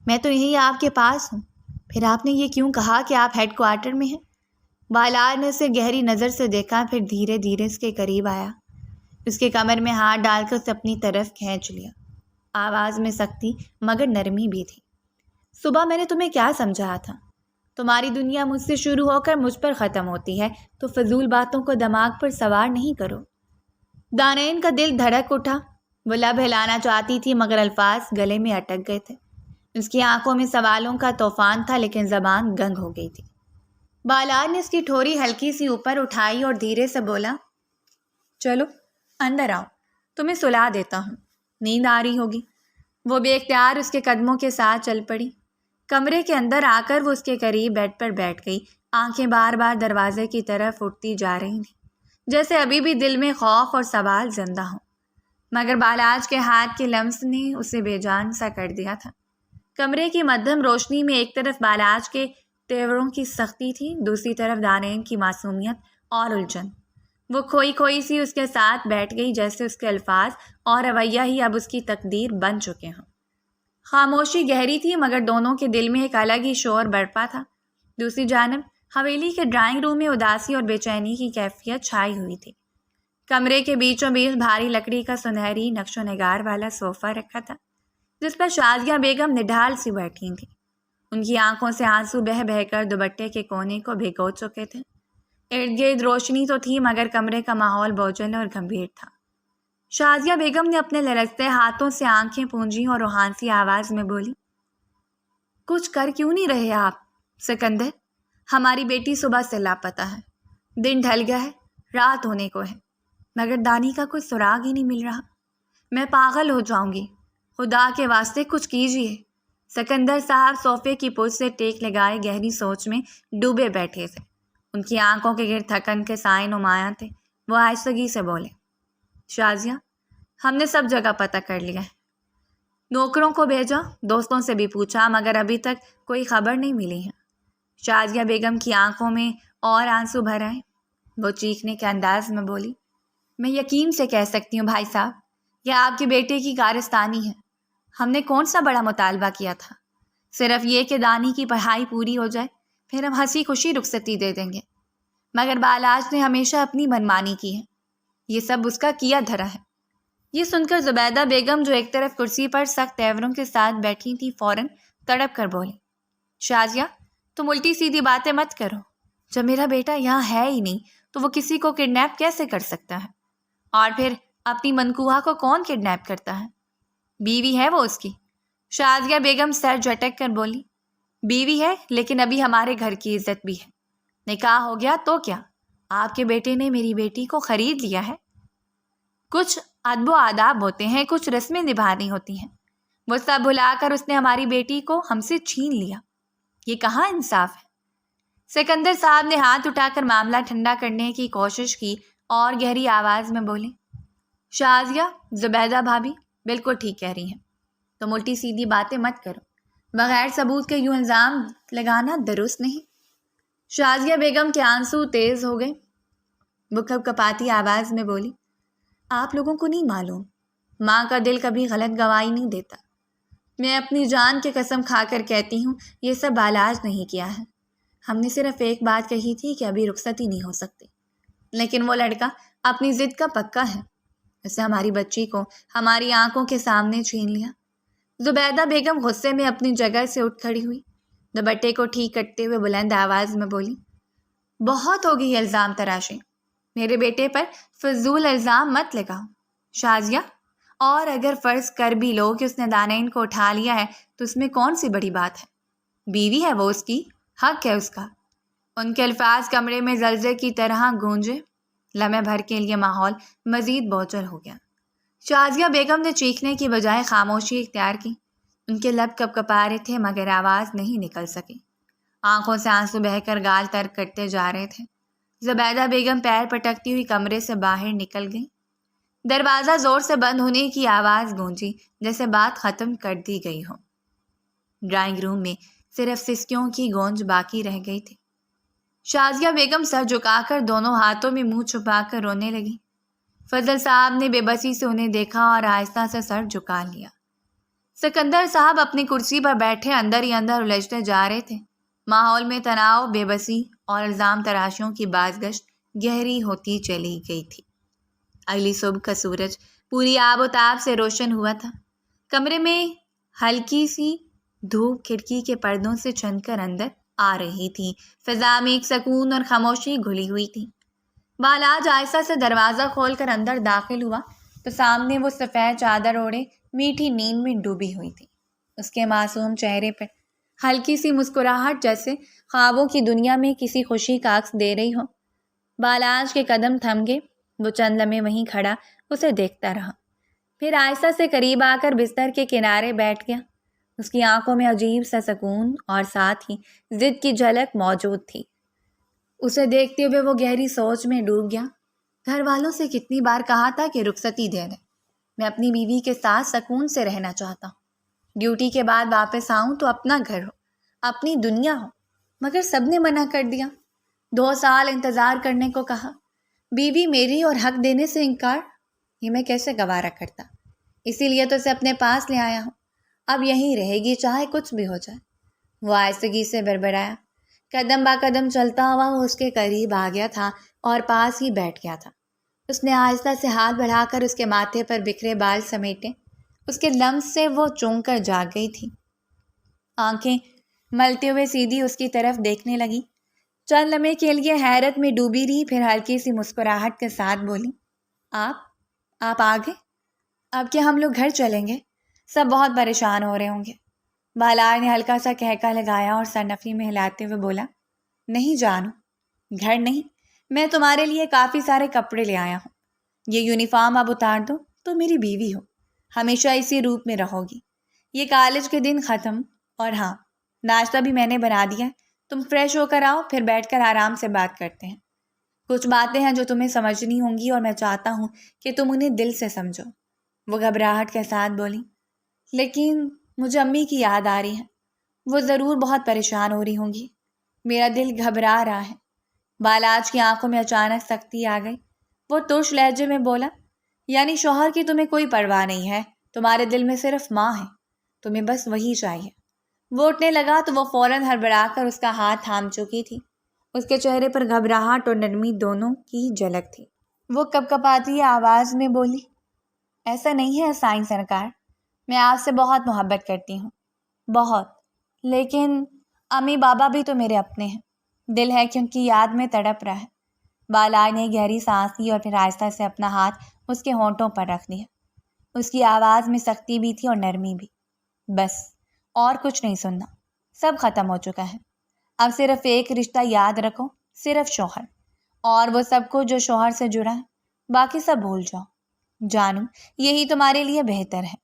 میں تو یہیں آپ کے پاس ہوں، پھر آپ نے یہ کیوں کہا کہ آپ ہیڈ کوارٹر میں ہیں؟ بالاج نے اسے گہری نظر سے دیکھا، پھر دھیرے دھیرے اس کے قریب آیا، اس کے کمر میں ہاتھ ڈال کر اسے اپنی طرف کھینچ لیا۔ آواز میں سختی مگر نرمی بھی تھی۔ صبح میں نے تمہیں کیا سمجھایا تھا؟ تمہاری دنیا مجھ سے شروع ہو کر مجھ پر ختم ہوتی ہے، تو فضول باتوں کو دماغ پر سوار نہیں کرو۔ دانائن کا دل دھڑک اٹھا، وہ لب ہلانا چاہتی تھی مگر الفاظ گلے میں اٹک گئے تھے۔ اس کی آنکھوں میں سوالوں کا طوفان تھا، لیکن زبان گنگ ہو گئی تھی۔ بالاج نے اس کی ٹھوری ہلکی سی اوپر اٹھائی اور دھیرے سے بولا، چلو اندر آؤ، تمہیں سلا دیتا ہوں، نیند آ رہی ہوگی۔ وہ بے اختیار اس کے قدموں کے ساتھ چل پڑی۔ کمرے کے اندر آ کر وہ اس کے قریب بیڈ پر بیٹھ گئی، آنکھیں بار بار دروازے کی طرف اٹھتی جا رہی تھیں، جیسے ابھی بھی دل میں خوف اور سوال زندہ ہوں۔ مگر بالاج کے ہاتھ کے لمس نے اسے بے جان سا کر دیا تھا۔ کمرے کی مدھم روشنی میں ایک طرف بالاج کے تیوروں کی سختی تھی، دوسری طرف دانائن کی معصومیت اور الجھن۔ وہ کھوئی کھوئی سی اس کے ساتھ بیٹھ گئی، جیسے اس کے الفاظ اور رویہ ہی اب اس کی تقدیر بن چکے ہوں۔ خاموشی گہری تھی مگر دونوں کے دل میں ایک الگ ہی شور برپا تھا۔ دوسری جانب حویلی کے ڈرائنگ روم میں اداسی اور بے چینی کی کیفیت چھائی ہوئی تھی۔ کمرے کے بیچوں بیچ بھاری لکڑی کا سنہری نقش و نگار والا صوفہ رکھا تھا، جس پر شازیہ بیگم نڈھال سی بیٹھی تھیں۔ ان کی آنکھوں سے آنسو بہہ بہہ کر دوپٹے کے کونے کو بھگو چکے تھے۔ ارد گرد روشنی تو تھی مگر کمرے کا ماحول بوجھل اور گمبھیر تھا۔ شازیہ بیگم نے اپنے لرزتے ہاتھوں سے آنکھیں پونجی اور روحانسی آواز میں بولی، کچھ کر کیوں نہیں رہے آپ سکندر؟ ہماری بیٹی صبح سے لاپتہ ہے، دن ڈھل گیا ہے، رات ہونے کو ہے، مگر دانی کا کوئی سراغ ہی نہیں مل رہا۔ میں پاگل ہو جاؤں گی، خدا کے واسطے کچھ کیجیے۔ سکندر صاحب صوفے کی پشت سے ٹیک لگائے گہری سوچ میں ڈوبے بیٹھے تھے۔ ان کی آنکھوں کے گرد تھکن کے سائے نمایاں تھے۔ وہ آہستگی سے بولے، شازیہ، ہم نے سب جگہ پتہ کر لیا ہے، نوکروں کو بھیجا، دوستوں سے بھی پوچھا، مگر ابھی تک کوئی خبر نہیں ملی ہے۔ شازیہ بیگم کی آنکھوں میں اور آنسو بھر آئے۔ وہ چیخنے کے انداز میں بولی، میں یقین سے کہہ سکتی ہوں بھائی صاحب، یہ آپ کے بیٹے کی کارستانی ہے۔ ہم نے کون سا بڑا مطالبہ کیا تھا؟ صرف یہ کہ دانی کی پڑھائی پوری ہو جائے پھر ہم ہنسی خوشی رخصتی دے دیں گے۔ مگر بالاج نے ہمیشہ اپنی منمانی کی ہے، یہ سب اس کا کیا دھرا ہے۔ یہ سن کر زبیدہ بیگم جو ایک طرف کرسی پر سخت تیوروں کے ساتھ بیٹھی تھی فوراً تڑپ کر بولی، شازیہ تم الٹی سیدھی باتیں مت کرو، جب میرا بیٹا یہاں ہے ہی نہیں تو وہ کسی کو کڈنیپ کیسے کر سکتا ہے؟ اور پھر اپنی منکوہا کو کون کڈنیپ کرتا ہے؟ بیوی ہے وہ اس کی۔ شازیہ بیگم سر جھٹک کر بولی، بیوی ہے لیکن ابھی ہمارے گھر کی عزت بھی ہے، نکاح ہو گیا تو کیا، آپ کے بیٹے نے میری بیٹی کو خرید لیا ہے۔ کچھ ادب و آداب ہوتے ہیں، کچھ رسمیں نبھانی ہوتی ہیں، وہ سب بھلا کر اس نے ہماری بیٹی کو ہم سے چھین لیا، یہ کہاں انصاف ہے؟ سکندر صاحب نے ہاتھ اٹھا کر معاملہ ٹھنڈا کرنے کی کوشش کی اور گہری آواز میں بولے، شازیہ زبیدہ بھابھی بالکل ٹھیک کہہ رہی ہیں، تم الٹی سیدھی باتیں مت کرو، بغیر ثبوت کے یوں الزام لگانا درست نہیں۔ شازیہ بیگم کے آنسو تیز ہو گئے، وہ کپ کپاتی آواز میں بولی، آپ لوگوں کو نہیں معلوم، ماں کا دل کبھی غلط گواہی نہیں دیتا، میں اپنی جان کی قسم کھا کر کہتی ہوں یہ سب بالاج نہیں کیا ہے، ہم نے صرف ایک بات کہی تھی کہ ابھی رخصتی نہیں ہو سکتی، لیکن وہ لڑکا اپنی ضد کا پکا ہے، اس نے ہماری بچی کو ہماری آنکھوں کے سامنے چھین لیا۔ زبیدہ بیگم غصے میں اپنی جگہ سے اٹھ کھڑی ہوئی، دوپٹے کو ٹھیک کرتے ہوئے بلند آواز میں بولی، بہت ہو گئی الزام تراشی، میرے بیٹے پر فضول الزام مت لگاؤ۔ شازیہ، اور اگر فرض کر بھی لو کہ اس نے دانائن کو اٹھا لیا ہے تو اس میں کون سی بڑی بات ہے؟ بیوی ہے وہ اس کی، حق ہے اس کا۔ ان کے الفاظ کمرے میں زلزلے کی طرح گونجے، لمحے بھر کے لیے ماحول مزید بوچھل ہو گیا۔ شازیہ بیگم نے چیخنے کی بجائے خاموشی اختیار کی، ان کے لب کپ کپا رہے تھے مگر آواز نہیں نکل سکی، آنکھوں سے آنسو بہہ کر گال تر کرتے جا رہے تھے۔ زبیدہ بیگم پیر پٹکتی ہوئی کمرے سے باہر نکل گئی، دروازہ زور سے بند ہونے کی آواز گونجی جیسے بات ختم کر دی گئی ہو۔ ڈرائنگ روم میں صرف سسکیوں کی گونج باقی رہ گئی تھی۔ شازیہ بیگم سر جھکا کر دونوں ہاتھوں میں منہ چھپا کر رونے لگی۔ فضل صاحب نے بے بسی سے انہیں دیکھا اور آہستہ سے سر جھکا لیا۔ سکندر صاحب اپنی کرسی پر بیٹھے اندر ہی اندر الجھتے جا رہے تھے، ماحول میں تناؤ، بے بسی اور الزام تراشیوں کی بازگشت گہری ہوتی چلی گئی تھی۔ اگلی صبح کا سورج پوری آب و تاب سے روشن ہوا تھا، کمرے میں ہلکی سی دھوپ کھڑکی کے پردوں سے چھن کر اندر آ رہی تھی، فضا میں ایک سکون اور خاموشی گھلی ہوئی تھی۔ بالاج آہستہ سے دروازہ کھول کر اندر داخل ہوا تو سامنے وہ سفید چادر اوڑھے میٹھی نیند میں ڈوبی ہوئی تھی، اس کے معصوم چہرے پر ہلکی سی مسکراہٹ جیسے خوابوں کی دنیا میں کسی خوشی کا عکس دے رہی ہو۔ بالاج کے قدم تھم گئے، وہ چند لمحے وہیں کھڑا اسے دیکھتا رہا، پھر آہستہ سے قریب آ کر بستر کے کنارے بیٹھ گیا۔ اس کی آنکھوں میں عجیب سا سکون اور ساتھ ہی ضد کی جھلک موجود تھی۔ اسے دیکھتے ہوئے وہ گہری سوچ میں ڈوب گیا۔ گھر والوں سے کتنی بار کہا تھا کہ رخصتی دے دیں، میں اپنی بیوی کے ساتھ سکون سے رہنا چاہتا ہوں، ڈیوٹی کے بعد واپس آؤں تو اپنا گھر ہو، اپنی دنیا ہو، مگر سب نے منع کر دیا، 2 سال انتظار کرنے کو کہا، بیوی میری اور حق دینے سے انکار، یہ میں کیسے گوارا کرتا، اسی لیے تو اسے اپنے پاس لے آیا ہوں، اب یہیں رہے گی چاہے کچھ بھی ہو جائے۔ وہ آہستگی سے بڑبڑایا، قدم با قدم چلتا ہوا وہ اس کے قریب آ گیا تھا اور پاس ہی بیٹھ گیا تھا۔ اس نے آہستہ سے ہاتھ بڑھا کر اس کے ماتھے پر بکھرے بال سمیٹے، اس کے لمس سے وہ چونک کر جاگ گئی تھی، آنکھیں ملتے ہوئے سیدھی اس کی طرف دیکھنے لگی، چند لمحے کے لیے حیرت میں ڈوبی رہی، پھر ہلکی سی مسکراہٹ کے ساتھ بولی، آپ آ گئے؟ اب کیا ہم لوگ گھر چلیں گے؟ سب بہت پریشان ہو رہے ہوں گے۔ بالاج نے ہلکا سا کہکا لگایا اور سر نفی میں ہلاتے ہوئے بولا، نہیں جانو، گھر نہیں، میں تمہارے لیے کافی سارے کپڑے لے آیا ہوں، یہ یونیفارم اب اتار دو تو میری بیوی ہو، ہمیشہ اسی روپ میں رہو گی، یہ کالج کے دن ختم، اور ہاں ناشتہ بھی میں نے بنا دیا، تم فریش ہو کر آؤ، پھر بیٹھ کر آرام سے بات کرتے ہیں، کچھ باتیں ہیں جو تمہیں سمجھنی ہوں گی اور میں چاہتا ہوں کہ تم انہیں دل سے سمجھو۔ وہ گھبراہٹ کے ساتھ بولی، لیکن مجھے امی کی یاد آ رہی ہے، وہ ضرور بہت پریشان ہو رہی ہوں گی، میرا دل گھبرا رہا ہے۔ بالاج کی آنکھوں میں اچانک سختی آ گئی، وہ ترش لہجے میں بولا، یعنی شوہر کی تمہیں کوئی پرواہ نہیں ہے، تمہارے دل میں صرف ماں ہے، تمہیں بس وہی چاہیے، وہ اٹھنے لگا تو وہ فوراً ہڑبڑا کر اس کا ہاتھ تھام چکی تھی۔ اس کے چہرے پر گھبراہٹ اور نرمی دونوں کی جھلک تھی۔ وہ کپکپاتی آواز میں بولی، ایسا نہیں ہے سائیں سرکار، میں آپ سے بہت محبت کرتی ہوں، بہت، لیکن امی بابا بھی تو میرے اپنے ہیں، دل ہے کہ ان کی یاد میں تڑپ رہا ہے۔ بالا نے گہری سانس لی اور پھر آہستہ سے اپنا ہاتھ اس کے ہونٹوں پر رکھ دیا۔ اس کی آواز میں سختی بھی تھی اور نرمی بھی۔ بس اور کچھ نہیں سننا، سب ختم ہو چکا ہے، اب صرف ایک رشتہ یاد رکھو، صرف شوہر، اور وہ سب کو جو شوہر سے جڑا ہے، باقی سب بھول جاؤ۔ جانو یہی تمہارے لیے بہتر ہے۔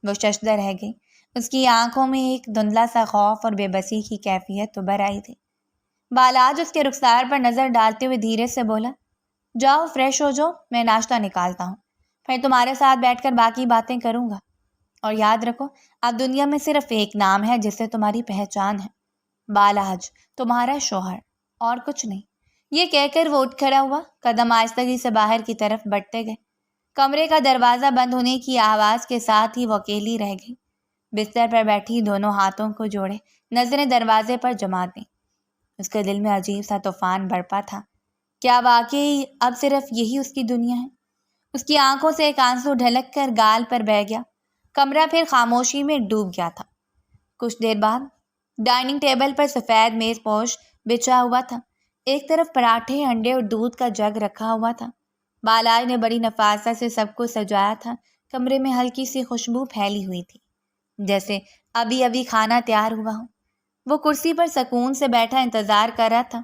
وہ ششدر رہ گئی۔ اس کی آنکھوں میں ایک دھندلا سا خوف اور بے بسی کی کیفیت ابھر آئی تھی۔ بالاج اس کے رخسار پر نظر ڈالتے ہوئے دھیرے سے بولا، جاؤ فریش ہو جاؤ، میں ناشتہ نکالتا ہوں، پھر تمہارے ساتھ بیٹھ کر باقی باتیں کروں گا۔ اور یاد رکھو، اب دنیا میں صرف ایک نام ہے جس سے تمہاری پہچان ہے، بالاج، تمہارا شوہر، اور کچھ نہیں۔ یہ کہہ کر وہ اٹھ کھڑا ہوا، قدم آہستگی سے باہر کی طرف بڑھتے گئے۔ کمرے کا دروازہ بند ہونے کی آواز کے ساتھ ہی وہ اکیلی رہ گئی۔ بستر پر بیٹھی دونوں ہاتھوں کو جوڑے نظریں دروازے پر جما دیں۔ اس کے دل میں عجیب سا طوفان برپا تھا۔ کیا واقعی اب صرف یہی اس کی دنیا ہے؟ اس کی آنکھوں سے ایک آنسو ڈھلک کر گال پر بہہ گیا۔ کمرہ پھر خاموشی میں ڈوب گیا تھا۔ کچھ دیر بعد ڈائننگ ٹیبل پر سفید میز پوش بچھا ہوا تھا۔ ایک طرف پراٹھے، انڈے اور دودھ کا جگ رکھا ہوا تھا۔ بالاج نے بڑی نفاست سے سب کو سجایا تھا۔ کمرے میں ہلکی سی خوشبو پھیلی ہوئی تھی، جیسے ابھی ابھی کھانا تیار ہوا ہو۔ وہ کرسی پر سکون سے بیٹھا انتظار کر رہا تھا۔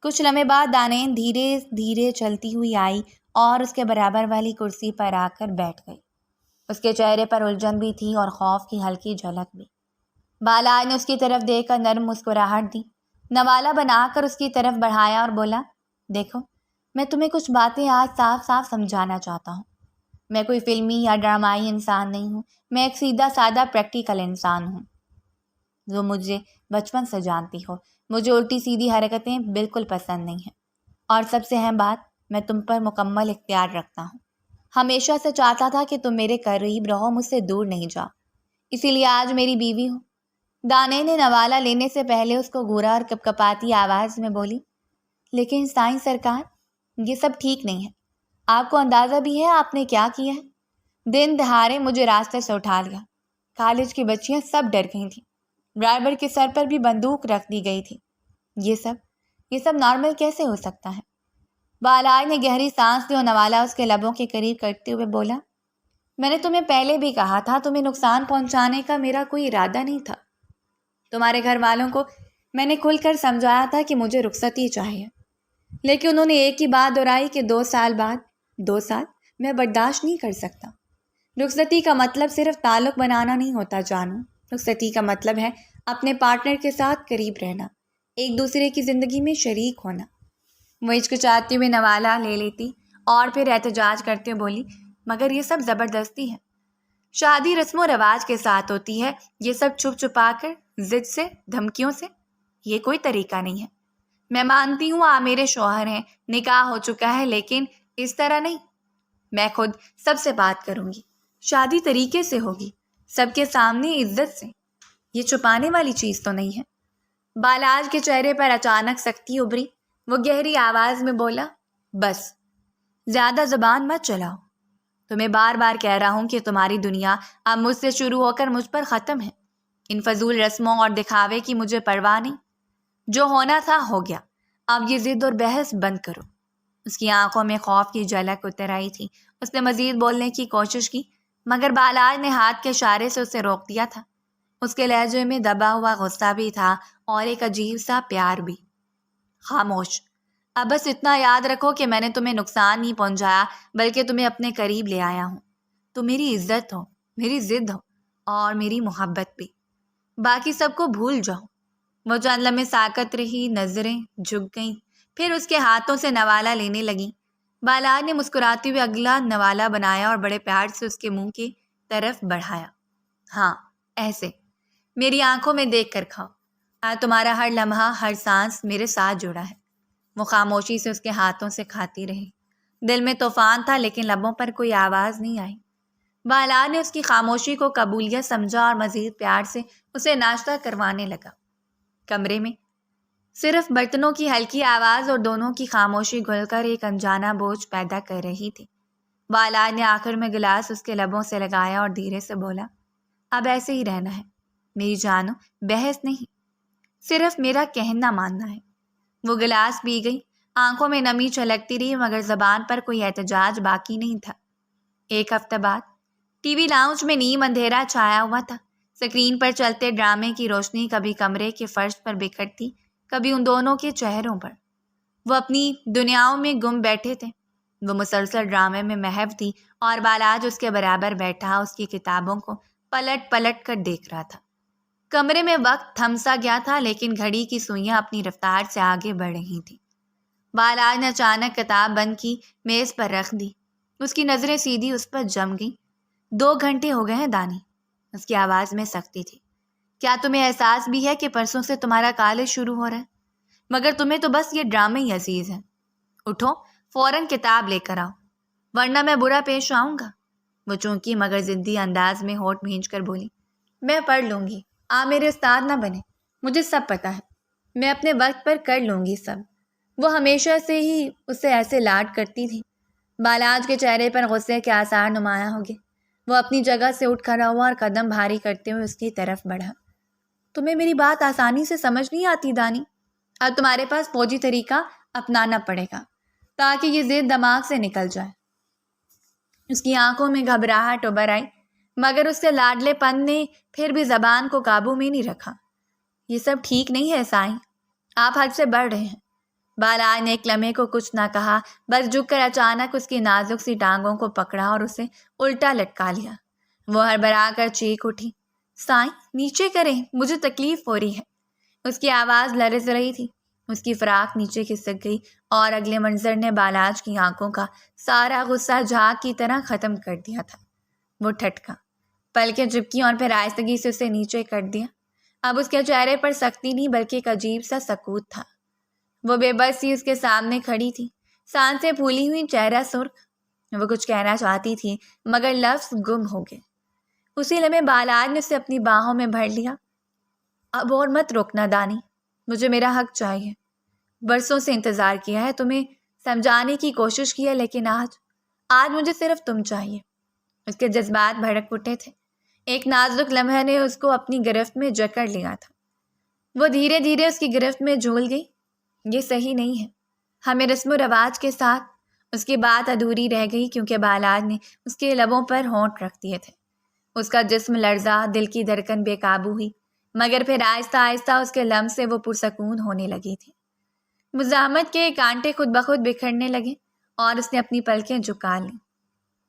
کچھ لمحے بعد دانین دھیرے دھیرے چلتی ہوئی آئی اور اس کے برابر والی کرسی پر آ کر بیٹھ گئی۔ اس کے چہرے پر الجھن بھی تھی اور خوف کی ہلکی جھلک بھی۔ بالاج نے اس کی طرف دیکھ کر نرم مسکراہٹ دی، نوالہ بنا کر اس کی طرف بڑھایا اور بولا، دیکھو، میں تمہیں کچھ باتیں آج صاف صاف سمجھانا چاہتا ہوں۔ میں کوئی فلمی یا ڈرامائی انسان نہیں ہوں، میں ایک سیدھا سادہ پریکٹیکل انسان ہوں۔ جو مجھے بچپن سے جانتی ہو، مجھے الٹی سیدھی حرکتیں بالکل پسند نہیں ہیں، اور سب سے اہم بات، میں تم پر مکمل اختیار رکھتا ہوں۔ ہمیشہ سے چاہتا تھا کہ تم میرے قریب رہو، مجھ سے دور نہیں جاؤ، اسی لیے آج میری بیوی ہو۔ دانے نے نوالہ لینے سے پہلے اس کو گھورا اور کپکپاتی آواز میں بولی، لیکن سائیں سرکار، یہ سب ٹھیک نہیں ہے۔ آپ کو اندازہ بھی ہے آپ نے کیا کیا ہے؟ دن دہاڑے مجھے راستے سے اٹھا لیا۔ کالج کی بچیاں سب ڈر گئی تھیں، ڈرائیور کے سر پر بھی بندوق رکھ دی گئی تھی۔ یہ سب نارمل کیسے ہو سکتا ہے؟ بالاج نے گہری سانس لی اور نوالہ اس کے لبوں کے قریب کرتے ہوئے بولا، میں نے تمہیں پہلے بھی کہا تھا، تمہیں نقصان پہنچانے کا میرا کوئی ارادہ نہیں تھا۔ تمہارے گھر والوں کو میں نے کھل کر سمجھایا تھا کہ مجھے رخصتی چاہیے، لیکن انہوں نے ایک ہی بات دہرائی کہ 2 سال بعد 2 سال میں برداشت نہیں کر سکتا۔ رخصتی کا مطلب صرف تعلق بنانا نہیں ہوتا جانو، رخصتی کا مطلب ہے اپنے پارٹنر کے ساتھ قریب رہنا، ایک دوسرے کی زندگی میں شریک ہونا۔ وہ ہچکچاتی ہوئے نوالہ لے لیتی اور پھر احتجاج کرتے ہوئے بولی، مگر یہ سب زبردستی ہے، شادی رسم و رواج کے ساتھ ہوتی ہے، یہ سب چھپ چھپا کر، ضد سے، دھمکیوں سے، یہ کوئی طریقہ نہیں ہے۔ میں مانتی ہوں آپ میرے شوہر ہیں، نکاح ہو چکا ہے، لیکن اس طرح نہیں۔ میں خود سب سے بات کروں گی، شادی طریقے سے ہوگی، سب کے سامنے عزت سے، یہ چھپانے والی چیز تو نہیں ہے۔ بالاج کے چہرے پر اچانک سختی ابھری۔ وہ گہری آواز میں بولا، بس زیادہ زبان مت چلاؤ، تمہیں بار بار کہہ رہا ہوں کہ تمہاری دنیا اب مجھ سے شروع ہو کر مجھ پر ختم ہے۔ ان فضول رسموں اور دکھاوے کی مجھے پرواہ نہیں، جو ہونا تھا ہو گیا، اب یہ ضد اور بحث بند کرو۔ اس کی آنکھوں میں خوف کی جھلک اتر آئی تھی۔ اس نے مزید بولنے کی کوشش کی، مگر بالاج نے ہاتھ کے اشارے سے اسے روک دیا تھا۔ اس کے لہجے میں دبا ہوا غصہ بھی تھا اور ایک عجیب سا پیار بھی۔ خاموش، اب بس اتنا یاد رکھو کہ میں نے تمہیں نقصان نہیں پہنچایا، بلکہ تمہیں اپنے قریب لے آیا ہوں۔ تم میری عزت ہو، میری ضد ہو، اور میری محبت بھی۔ باقی سب کو بھول جاؤ۔ وہ چند لمحے ساکت رہی، نظریں جھک گئیں، پھر اس کے ہاتھوں سے نوالہ لینے لگیں۔ بالاج نے مسکراتے ہوئے اگلا نوالہ بنایا اور بڑے پیار سے اس کے منہ کی طرف بڑھایا۔ ہاں، ایسے میری آنکھوں میں دیکھ کر کھاؤ، آج تمہارا ہر لمحہ، ہر سانس میرے ساتھ جڑا ہے۔ وہ خاموشی سے اس کے ہاتھوں سے کھاتی رہی۔ دل میں طوفان تھا، لیکن لبوں پر کوئی آواز نہیں آئی۔ بالار نے اس کی خاموشی کو قبولیت سمجھا اور مزید پیار سے اسے ناشتہ کروانے لگا۔ کمرے میں صرف برتنوں کی ہلکی آواز اور دونوں کی خاموشی گھل کر ایک انجانا بوجھ پیدا کر رہی تھی۔ بالار نے آخر میں گلاس اس کے لبوں سے لگایا اور دھیرے سے بولا، اب ایسے ہی رہنا ہے میری جانو، بحث نہیں، صرف میرا کہنا ماننا ہے۔ وہ گلاس پی گئی، آنکھوں میں نمی چھلکتی رہی مگر زبان پر کوئی احتجاج باقی نہیں تھا۔ ایک ہفتہ بعد ٹی وی لاؤنج میں نیم اندھیرا چھایا ہوا تھا۔ اسکرین پر چلتے ڈرامے کی روشنی کبھی کمرے کے فرش پر بکھرتی، کبھی ان دونوں کے چہروں پر۔ وہ اپنی دنیاؤں میں گم بیٹھے تھے۔ وہ مسلسل ڈرامے میں محو تھی اور بالاج اس کے برابر بیٹھا اس کی کتابوں کو پلٹ پلٹ کر دیکھ رہا تھا۔ کمرے میں وقت تھم سا گیا تھا لیکن گھڑی کی سوئیاں اپنی رفتار سے آگے بڑھ رہی تھیں۔ بالاج نے اچانک کتاب بند کی میز پر رکھ دی۔ اس کی نظریں سیدھی اس پر جم گئیں۔ 2 گھنٹے ہو گئے ہیں دانی، اس کی آواز میں سختی تھی۔ کیا تمہیں احساس بھی ہے کہ پرسوں سے تمہارا کالج شروع ہو رہا ہے؟ مگر تمہیں تو بس یہ ڈرامے ہی عزیز ہیں۔ اٹھو، فوراً کتاب لے کر آؤ ورنہ میں برا پیش آؤں گا۔ وہ چونکی مگر ضدی انداز میں ہونٹ بھینچ کر بولی، میں پڑھ لوں گی، آپ میرے استاد نہ بنے، مجھے سب پتہ ہے، میں اپنے وقت پر کر لوں گی سب۔ وہ ہمیشہ سے ہی اسے ایسے لاڈ کرتی تھی۔ بالاج کے چہرے پر غصے کے آثار نمایاں ہو گئے۔ وہ اپنی جگہ سے اٹھ کھڑا ہوا اور قدم بھاری کرتے ہوئے اس کی طرف بڑھا۔ تمہیں میری بات آسانی سے سمجھ نہیں آتی دانی، اب تمہارے پاس فوجی طریقہ اپنانا پڑے گا تاکہ یہ ضد دماغ سے نکل جائے۔ اس کی آنکھوں میں گھبراہٹ ابھر آئی مگر اس کے لاڈلے پن نے پھر بھی زبان کو قابو میں نہیں رکھا۔ یہ سب ٹھیک نہیں ہے سائیں، آپ حد سے بڑھ رہے ہیں۔ بالاج نے ایک لمحے کو کچھ نہ کہا، بس جھک کر اچانک اس کی نازک سی ٹانگوں کو پکڑا اور اسے الٹا لٹکا لیا۔ وہ ہڑبڑا کر چیخ اٹھی، سائیں نیچے کریں، مجھے تکلیف ہو رہی ہے۔ اس کی آواز لرز رہی تھی۔ اس کی فراق نیچے کھسک گئی اور اگلے منظر نے بالاج کی آنکھوں کا سارا غصہ جھاگ کی طرح ختم کر دیا تھا۔ وہ ٹھٹکا، پلکیں چپکی اور پھر آہستگی سے اسے نیچے کر دیا۔ اب اس کے چہرے پر سختی نہیں بلکہ ایک عجیب سا سکوت تھا۔ وہ بے بس سی اس کے سامنے کھڑی تھی، سانسیں پھولی ہوئی، چہرہ سرخ۔ وہ کچھ کہنا چاہتی تھی مگر لفظ گم ہو گئے۔ اسی لمحے بالاج نے اسے اپنی باہوں میں بھر لیا۔ اب اور مت روکنا دانی، مجھے میرا حق چاہیے۔ برسوں سے انتظار کیا ہے، تمہیں سمجھانے کی کوشش کی ہے لیکن آج مجھے صرف تم چاہیے۔ اس کے جذبات بھڑک اٹھے تھے۔ ایک نازک لمحے نے اس کو اپنی گرفت میں جکڑ لیا تھا۔ وہ دھیرے دھیرے اس کی گرفت میں جھول گئی۔ یہ صحیح نہیں ہے، ہمیں رسم و رواج کے ساتھ۔ اس کی بات ادھوری رہ گئی کیونکہ بالاج نے اس کے لبوں پر ہونٹ رکھ دیے تھے۔ اس کا جسم لرزا، دل کی دھڑکن بے قابو ہوئی مگر پھر آہستہ آہستہ اس کے لمس سے وہ پرسکون ہونے لگی تھی۔ مزاحمت کے کانٹے خود بخود بکھرنے لگے اور اس نے اپنی پلکیں جھکا لیں۔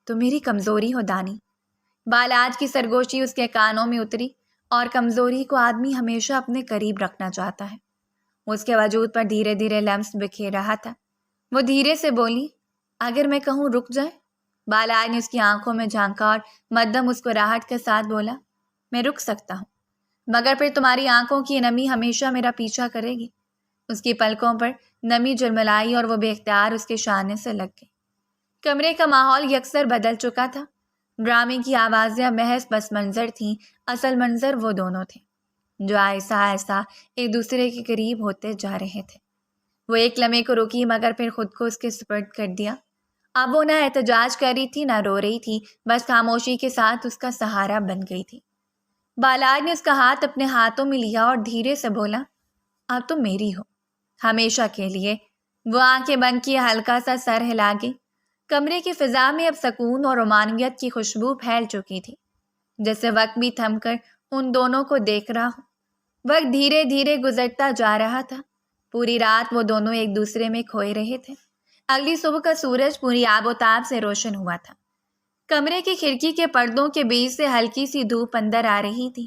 تو میری کمزوری ہو دانی۔ بالاج کی سرگوشی اس کے کانوں میں اتری، اور کمزوری کو آدمی ہمیشہ اپنے قریب رکھنا چاہتا ہے۔ اس کے وجود پر دھیرے دھیرے لمس بکھیر رہا تھا۔ وہ دھیرے سے بولی، اگر میں کہوں رک جائے؟ بالاج نے اس کی آنکھوں میں جھانکا اور مدھم مسکراہٹ کے ساتھ بولا، میں رک سکتا ہوں مگر پھر تمہاری آنکھوں کی نمی ہمیشہ میرا پیچھا کرے گی۔ اس کی پلکوں پر نمی جھلملائی اور وہ بے اختیار اس کے شانے سے لگ گئی۔ کمرے کا ماحول یکسر بدل چکا تھا۔ ڈرامے کی آوازیں اب محض پس منظر تھیں، اصل منظر وہ دونوں تھے جو آہستہ آہستہ ایک دوسرے کے قریب ہوتے جا رہے تھے۔ وہ ایک لمحے کو رکی مگر پھر خود کو اس کے سپرد کر دیا۔ اب وہ نہ احتجاج کر رہی تھی نہ رو رہی تھی، بس خاموشی کے ساتھ اس کا سہارا بن گئی تھی۔ بالاج نے اس کا ہاتھ اپنے ہاتھوں میں لیا اور دھیرے سے بولا، اب تم میری ہو، ہمیشہ کے لیے۔ وہ آنکھیں بند کیے ہلکا سا سر ہلا گئی۔ کمرے کی فضا میں اب سکون اور رومانویت کی خوشبو پھیل چکی تھی، جیسے وقت بھی تھم کر ان دونوں کو دیکھ رہا ہو۔ وقت دھیرے دھیرے گزرتا جا رہا تھا۔ پوری رات وہ دونوں ایک دوسرے میں کھوئے رہے تھے۔ اگلی صبح کا سورج پوری آب و تاب سے روشن ہوا تھا۔ کمرے کی کھڑکی کے پردوں کے بیچ سے ہلکی سی دھوپ اندر آ رہی تھی۔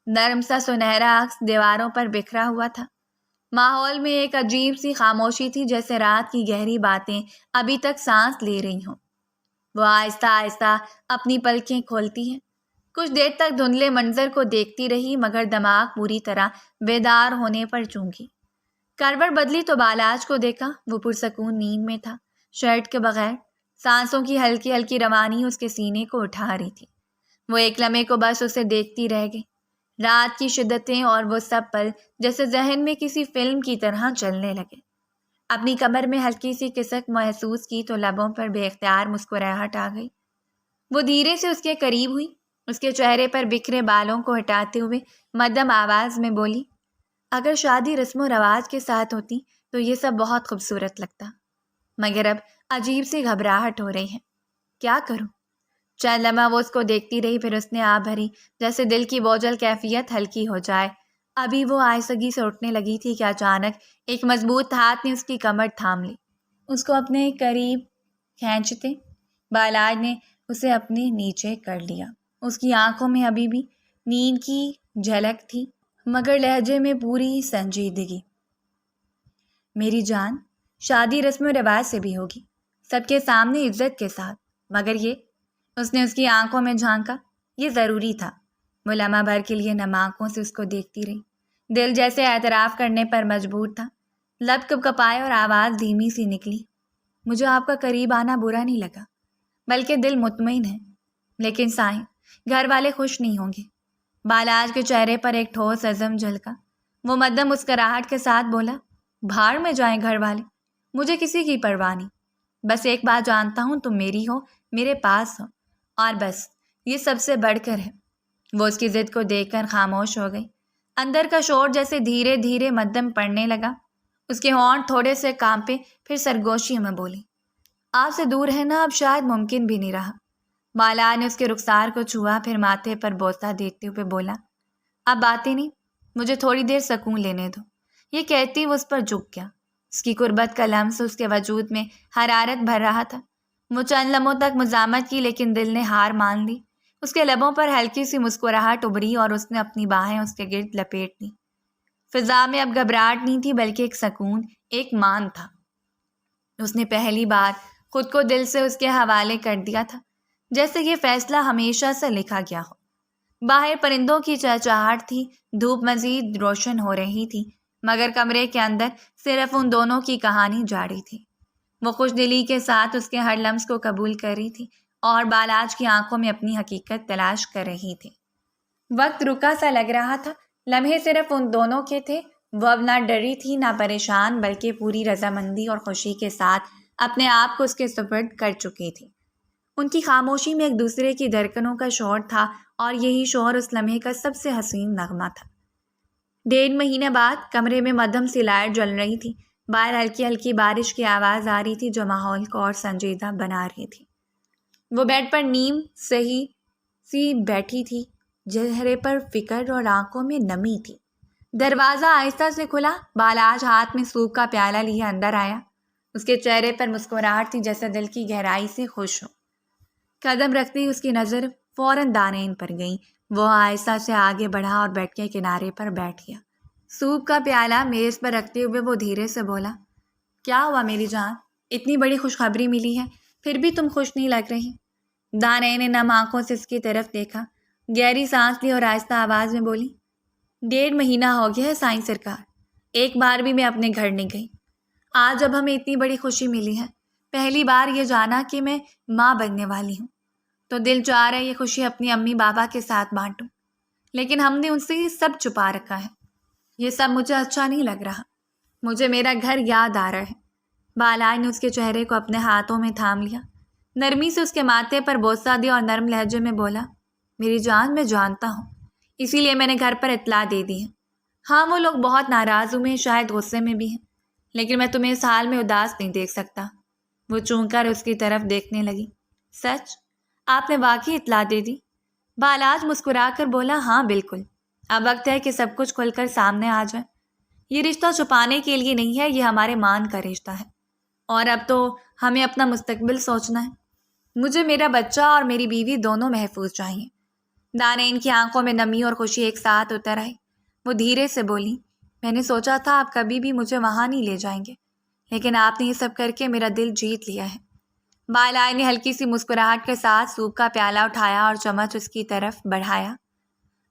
نرم سا سنہرا عکس دیواروں پر بکھرا ہوا تھا۔ ماحول میں ایک عجیب سی خاموشی تھی، جیسے رات کی گہری باتیں ابھی تک سانس لے رہی ہوں۔ وہ آہستہ آہستہ اپنی پلکیں کھولتی ہیں۔ کچھ دیر تک دھندلے منظر کو دیکھتی رہی مگر دماغ پوری طرح بیدار ہونے پر چونکی۔ کروٹ بدلی تو بالاج کو دیکھا، وہ پرسکون نیند میں تھا، شرٹ کے بغیر، سانسوں کی ہلکی ہلکی روانی اس کے سینے کو اٹھا رہی تھی۔ وہ ایک لمحے کو بس اسے دیکھتی رہ گئی۔ رات کی شدتیں اور وہ سب پل جیسے ذہن میں کسی فلم کی طرح چلنے لگے۔ اپنی کمر میں ہلکی سی کسک محسوس کی تو لبوں پر بے اختیار مسکراہٹ آ گئی۔ وہ دھیرے سے اس کے قریب ہوئی، اس کے چہرے پر بکھرے بالوں کو ہٹاتے ہوئے مدھم آواز میں بولی، اگر شادی رسم و رواج کے ساتھ ہوتی تو یہ سب بہت خوبصورت لگتا، مگر اب عجیب سی گھبراہٹ ہو رہی ہے، کیا کروں؟ چند لمحہ وہ اس کو دیکھتی رہی، پھر اس نے آ بھری جیسے دل کی بوجھل کیفیت ہلکی ہو جائے۔ ابھی وہ آہستگی سے اٹھنے لگی تھی کہ اچانک ایک مضبوط ہاتھ نے اس کی کمر تھام لی۔ اس کو اپنے قریب کھینچتے بالاج نے اسے اپنے نیچے کر لیا۔ اس کی آنکھوں میں ابھی بھی نیند کی جھلک تھی، مگر لہجے میں پوری سنجیدگی۔ میری جان، شادی رسم و رواج سے بھی ہوگی، سب کے سامنے عزت کے ساتھ، مگر یہ، اس نے اس کی آنکھوں میں جھانکا، یہ ضروری تھا۔ وہ لمحہ بھر کے لیے نم آنکھوں سے اس کو دیکھتی رہی، دل جیسے اعتراف کرنے پر مجبور تھا۔ لب کپکپائے اور آواز دھیمی سی نکلی، مجھے آپ کا قریب آنا برا نہیں لگا، بلکہ دل مطمئن ہے، لیکن سائیں گھر والے خوش نہیں ہوں گے۔ بالاج کے چہرے پر ایک ٹھوس عزم جھلکا۔ وہ مدھم مسکراہٹ کے ساتھ بولا، بھاڑ میں جائیں گھر والے، مجھے کسی کی پرواہ نہیں، بس ایک بات جانتا ہوں، تم میری ہو، میرے پاس ہو، اور بس یہ سب سے بڑھ کر ہے۔ وہ اس کی ضد کو دیکھ کر خاموش ہو گئی۔ اندر کا شور جیسے دھیرے دھیرے مدھم پڑنے لگا۔ اس کے ہونٹ تھوڑے سے کانپے، پھر سرگوشی میں بولی، آپ سے دور رہنا اب شاید ممکن بھی نہیں رہا۔ بالا نے اس کے رخسار کو چھوا، پھر ماتھے پر بوسہ دیتے ہوئے بولا، اب باتیں نہیں، مجھے تھوڑی دیر سکون لینے دو۔ یہ کہتی وہ اس پر جھک گیا۔ اس کی قربت کا لمس اس کے وجود میں حرارت بھر رہا تھا۔ وہ چند لمحوں تک مزاحمت کی، لیکن دل نے ہار مان لی۔ اس کے لبوں پر ہلکی سی مسکراہٹ ابھری اور اس نے اپنی باہیں اس کے گرد لپیٹ لی۔ فضا میں اب گھبراہٹ نہیں تھی، بلکہ ایک سکون، ایک مان تھا۔ اس نے پہلی بار خود کو دل سے اس کے حوالے کر دیا تھا، جیسے یہ فیصلہ ہمیشہ سے لکھا گیا ہو۔ باہر پرندوں کی چہچہاہٹ تھی، دھوپ مزید روشن ہو رہی تھی، مگر کمرے کے اندر صرف ان دونوں کی کہانی جاری تھی۔ وہ خوش دلی کے ساتھ اس کے ہر لمس کو قبول کر رہی تھی اور بالاج کی آنکھوں میں اپنی حقیقت تلاش کر رہی تھی۔ وقت رکا سا لگ رہا تھا، لمحے صرف ان دونوں کے تھے۔ وہ اب نہ ڈری تھی نہ پریشان، بلکہ پوری رضامندی اور خوشی کے ساتھ اپنے آپ کو اس کے سپرد کر چکی تھی۔ ان کی خاموشی میں ایک دوسرے کی دھڑکنوں کا شور تھا، اور یہی شور اس لمحے کا سب سے حسین نغمہ تھا۔ 1.5 مہینے بعد کمرے میں مدھم سی لائٹ جل رہی تھی۔ باہر ہلکی ہلکی بارش کی آواز آ رہی تھی جو ماحول کو اور سنجیدہ بنا رہی تھی۔ وہ بیڈ پر نیم صحیح سی بیٹھی تھی، چہرے پر فکر اور آنکھوں میں نمی تھی۔ دروازہ آہستہ سے کھلا، بالاج ہاتھ میں سوپ کا پیالہ لیے اندر آیا۔ اس کے چہرے پر مسکراہٹ تھی جیسے دل کی گہرائی سے خوش ہو۔ قدم رکھتے ہی اس کی نظر فوراً دانین پر گئی۔ وہ آہستہ سے آگے بڑھا اور بیڈ کے کنارے پر بیٹھ گیا۔ سوپ کا پیالہ میز پر رکھتے ہوئے وہ دھیرے سے بولا، کیا ہوا میری جان؟ اتنی بڑی خوشخبری ملی ہے، پھر بھی تم خوش نہیں لگ رہی۔ دانین نے نم آنکھوں سے اس کی طرف دیکھا، گہری سانس لی اور آہستہ آواز میں بولی، 1.5 مہینہ ہو گیا ہے سائیں سرکار، ایک بار بھی میں اپنے گھر نہیں گئی۔ آج جب ہمیں اتنی بڑی خوشی ملی ہے، پہلی بار یہ جانا کہ میں ماں بننے والی ہوں، تو دل چاہ رہا ہے یہ خوشی اپنی امی بابا کے ساتھ بانٹوں، لیکن ہم نے ان سے یہ سب چھپا رکھا ہے۔ یہ سب مجھے اچھا نہیں لگ رہا، مجھے میرا گھر یاد آ رہا ہے۔ بالاج نے اس کے چہرے کو اپنے ہاتھوں میں تھام لیا، نرمی سے اس کے ماتھے پر بوسہ دیا اور نرم لہجے میں بولا، میری جان، میں جانتا ہوں، اسی لیے میں نے گھر پر اطلاع دے دی ہے۔ ہاں، وہ لوگ بہت ناراض ہوئے ہیں، شاید غصے میں بھی ہیں، لیکن میں تمہیں اس حال میں اداس نہیں دیکھ سکتا۔ وہ چونک کر اس کی طرف دیکھنے لگی۔ سچ؟ آپ نے واقعی اطلاع دے دی؟ بالاج مسکرا کر بولا، ہاں بالکل، اب وقت ہے کہ سب کچھ کھل کر سامنے آ جائے۔ یہ رشتہ چھپانے کے لیے نہیں ہے، یہ ہمارے مان کا رشتہ ہے، اور اب تو ہمیں اپنا مستقبل سوچنا ہے۔ مجھے میرا بچہ اور میری بیوی دونوں محفوظ چاہیے۔ دانین کی آنکھوں میں نمی اور خوشی ایک ساتھ اتر آئی۔ وہ دھیرے سے بولی، میں نے سوچا تھا آپ کبھی بھی مجھے وہاں نہیں لے جائیں گے، لیکن آپ نے یہ سب کر کے میرا دل جیت لیا ہے۔ بالائی نے ہلکی سی مسکراہٹ کے ساتھ سوپ کا پیالہ اٹھایا اور چمچ اس کی طرف بڑھایا۔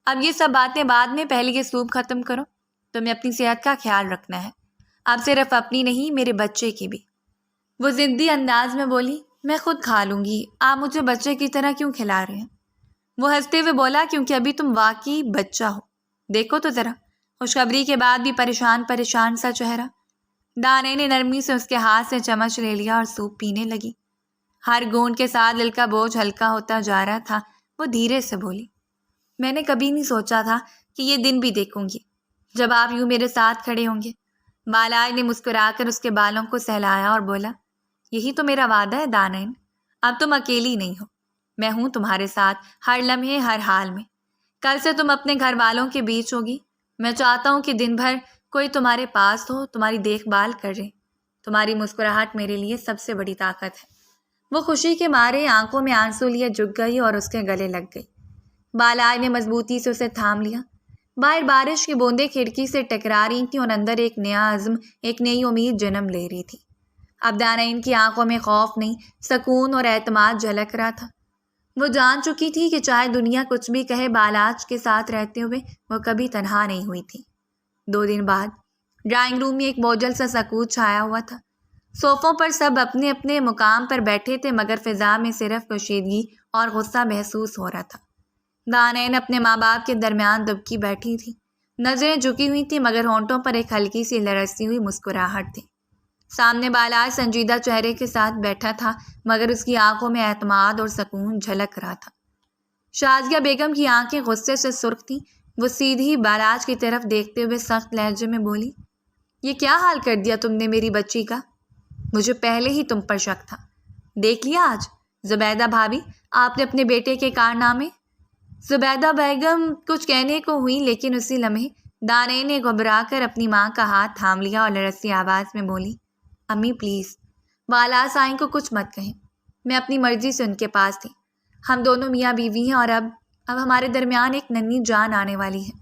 اب یہ سب باتیں بعد میں، پہلے یہ سوپ ختم کرو۔ تمہیں اپنی صحت کا خیال رکھنا ہے، اب صرف اپنی نہیں، میرے بچے کی بھی۔ وہ ضدی انداز میں بولی، میں خود کھا لوں گی، آپ مجھے بچے کی طرح کیوں کھلا رہے ہیں؟ وہ ہنستے ہوئے بولا، کیونکہ ابھی تم واقعی بچہ ہو، دیکھو تو ذرا، خوشخبری کے بعد بھی پریشان پریشان سا چہرہ۔ دانے نے نرمی سے اس کے ہاتھ سے چمچ لے لیا اور سوپ پینے لگی۔ ہر گھونٹ کے ساتھ دل کا بوجھ ہلکا ہوتا جا رہا تھا۔ وہ دھیرے سے بولی، میں نے کبھی نہیں سوچا تھا کہ یہ دن بھی دیکھوں گی جب آپ یوں میرے ساتھ کھڑے ہوں گے۔ بالاج نے مسکرا کر اس کے بالوں کو سہلایا اور بولا، یہی تو میرا وعدہ ہے دانین، اب تم اکیلی نہیں ہو، میں ہوں تمہارے ساتھ ہر لمحے ہر حال میں۔ کل سے تم اپنے گھر والوں کے بیچ ہوگی۔ میں چاہتا ہوں کہ دن بھر کوئی تمہارے پاس ہو، تمہاری دیکھ بھال کرے۔ تمہاری مسکراہٹ میرے لیے سب سے بڑی طاقت ہے۔ وہ خوشی کے مارے آنکھوں میں آنسو لیے جھک گئی اور اس کے گلے لگ گئی۔ بالاج نے مضبوطی سے اسے تھام لیا۔ باہر بارش کی بوندیں کھڑکی سے ٹکرا رہی تھیں اور اندر ایک نیا عزم، ایک نئی امید جنم لے رہی تھی۔ اب دانین کی آنکھوں میں خوف نہیں، سکون اور اعتماد جھلک رہا تھا۔ وہ جان چکی تھی کہ چاہے دنیا کچھ بھی کہے، بالاج کے ساتھ رہتے ہوئے وہ کبھی تنہا نہیں ہوئی تھی۔ 2 دن بعد ڈرائنگ روم میں ایک بوجھل سا سکوت چھایا ہوا تھا۔ صوفوں پر سب اپنے اپنے مقام پر بیٹھے تھے، مگر فضا میں صرف کشیدگی اور غصہ محسوس ہو رہا تھا۔ دانین اپنے ماں باپ کے درمیان دبکی بیٹھی تھی، نظریں جھکی ہوئی تھیں، مگر ہونٹوں پر ایک ہلکی سی لرزتی ہوئی مسکراہٹ تھی۔ سامنے بالاج سنجیدہ چہرے کے ساتھ بیٹھا تھا، مگر اس کی آنکھوں میں اعتماد اور سکون جھلک رہا تھا۔ شازیہ بیگم کی آنکھیں غصے سے سرخ تھیں۔ وہ سیدھی بالاج کی طرف دیکھتے ہوئے سخت لہجے میں بولی، یہ کیا حال کر دیا تم نے میری بچی کا؟ مجھے پہلے ہی تم پر شک تھا، دیکھ لیا آج؟ زبیدہ بھابھی، آپ نے اپنے بیٹے کے کارنامے۔ زبیدہ بیگم کچھ کہنے کو ہوئی، لیکن اسی لمحے دانین نے گھبرا کر اپنی ماں کا ہاتھ تھام لیا اور لرزتی آواز میں بولی، امی پلیز، بالاج آئیں کو کچھ مت کہیں، میں اپنی مرضی سے ان کے پاس تھی، ہم دونوں میاں بیوی ہیں اور اب ہمارے درمیان ایک ننھی جان آنے والی ہے،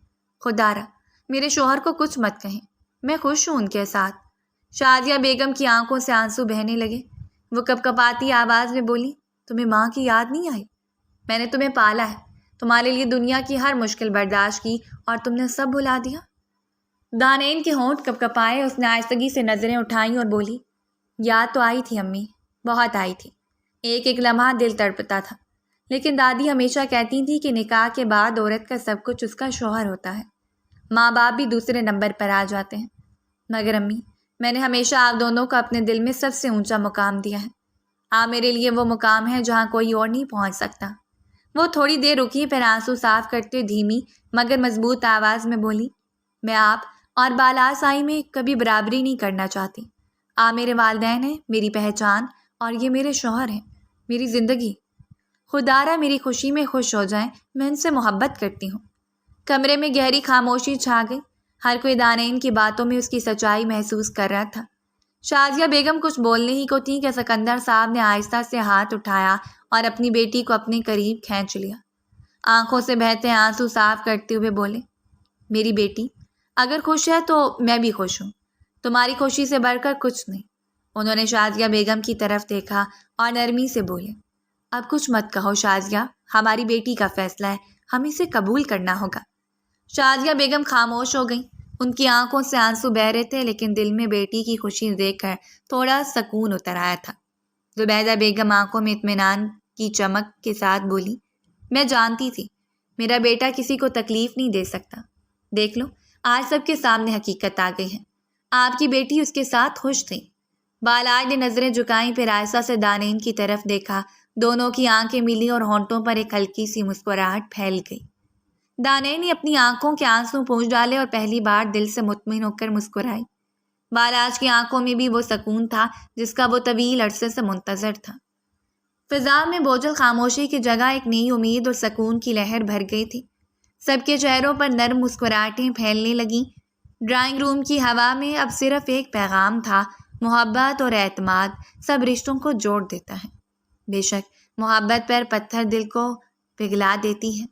خدا را میرے شوہر کو کچھ مت کہیں، میں خوش ہوں ان کے ساتھ۔ شازیہ بیگم کی آنکھوں سے آنسو بہنے لگے۔ وہ کپکپاتی آواز میں بولی، تمہیں ماں کی یاد نہیں آئی؟ میں نے تمہیں پالا ہے، تمہارے لیے دنیا کی ہر مشکل برداشت کی، اور تم نے سب بھلا دیا۔ دانین کے ہونٹ کپکپائے، اس نے آہستگی سے نظریں اٹھائیں اور بولی، یاد تو آئی تھی امی، بہت آئی تھی، ایک ایک لمحہ دل تڑپتا تھا، لیکن دادی ہمیشہ کہتی تھی کہ نکاح کے بعد عورت کا سب کچھ اس کا شوہر ہوتا ہے، ماں باپ بھی دوسرے نمبر پر آ جاتے ہیں، مگر امی میں نے ہمیشہ آپ دونوں کو اپنے دل میں سب سے اونچا مقام دیا ہے۔ آپ میرے لیے وہ مقام ہے جہاں کوئی اور نہیں پہنچ سکتا۔ وہ تھوڑی دیر رکی، پھر آنسو صاف کرتے دھیمی مگر مضبوط آواز میں بولی، میں آپ اور بالاج آئی میں کبھی برابری نہیں کرنا چاہتی۔ آپ میرے والدین ہیں، میری پہچان، اور یہ میرے شوہر ہیں، میری زندگی۔ خدارا میری خوشی میں خوش ہو جائیں، میں ان سے محبت کرتی ہوں۔ کمرے میں گہری خاموشی چھا گئی، ہر کوئی دانین کی باتوں میں اس کی سچائی محسوس کر رہا تھا۔ شازیہ بیگم کچھ بولنے ہی کو تھی کہ سکندر صاحب نے آہستہ سے ہاتھ اٹھایا اور اپنی بیٹی کو اپنے قریب کھینچ لیا۔ آنکھوں سے بہتے آنسو صاف کرتے ہوئے بولے، میری بیٹی اگر خوش ہے تو میں بھی خوش ہوں، تمہاری خوشی سے بڑھ کر کچھ نہیں۔ انہوں نے شازیہ بیگم کی طرف دیکھا اور نرمی سے بولے، اب کچھ مت کہو شازیہ، ہماری بیٹی کا فیصلہ ہے، ہم اسے قبول کرنا ہوگا۔ شازیہ بیگم خاموش ہو گئیں، ان کی آنکھوں سے آنسو بہہ رہے تھے، لیکن دل میں بیٹی کی خوشی دیکھ کر تھوڑا سکون اتر آیا تھا۔ زبیدہ بیگم آنکھوں میں اطمینان کی چمک کے ساتھ بولی، میں جانتی تھی میرا بیٹا کسی کو تکلیف نہیں دے سکتا، دیکھ لو آج سب کے سامنے حقیقت آ گئی ہے، آپ کی بیٹی اس کے ساتھ خوش تھی۔ بالاج نے نظریں جھکائیں، پھر آہستہ سے دانین کی طرف دیکھا، دونوں کی آنکھیں ملی اور ہونٹوں پر ایک ہلکی سی مسکراہٹ پھیل گئی۔ دانین نے اپنی آنکھوں کے آنسو پونچھ ڈالے اور پہلی بار دل سے مطمئن ہو کر مسکرائی۔ بالاج کی آنکھوں میں بھی وہ سکون تھا جس کا وہ طویل عرصے سے منتظر تھا۔ فضا میں بوجھل خاموشی کی جگہ ایک نئی امید اور سکون کی لہر بھر گئی تھی۔ سب کے چہروں پر نرم مسکراہٹیں پھیلنے لگیں۔ ڈرائنگ روم کی ہوا میں اب صرف ایک پیغام تھا، محبت اور اعتماد سب رشتوں کو جوڑ دیتا ہے۔ بے شک محبت پر پتھر دل کو پگھلا دیتی ہے،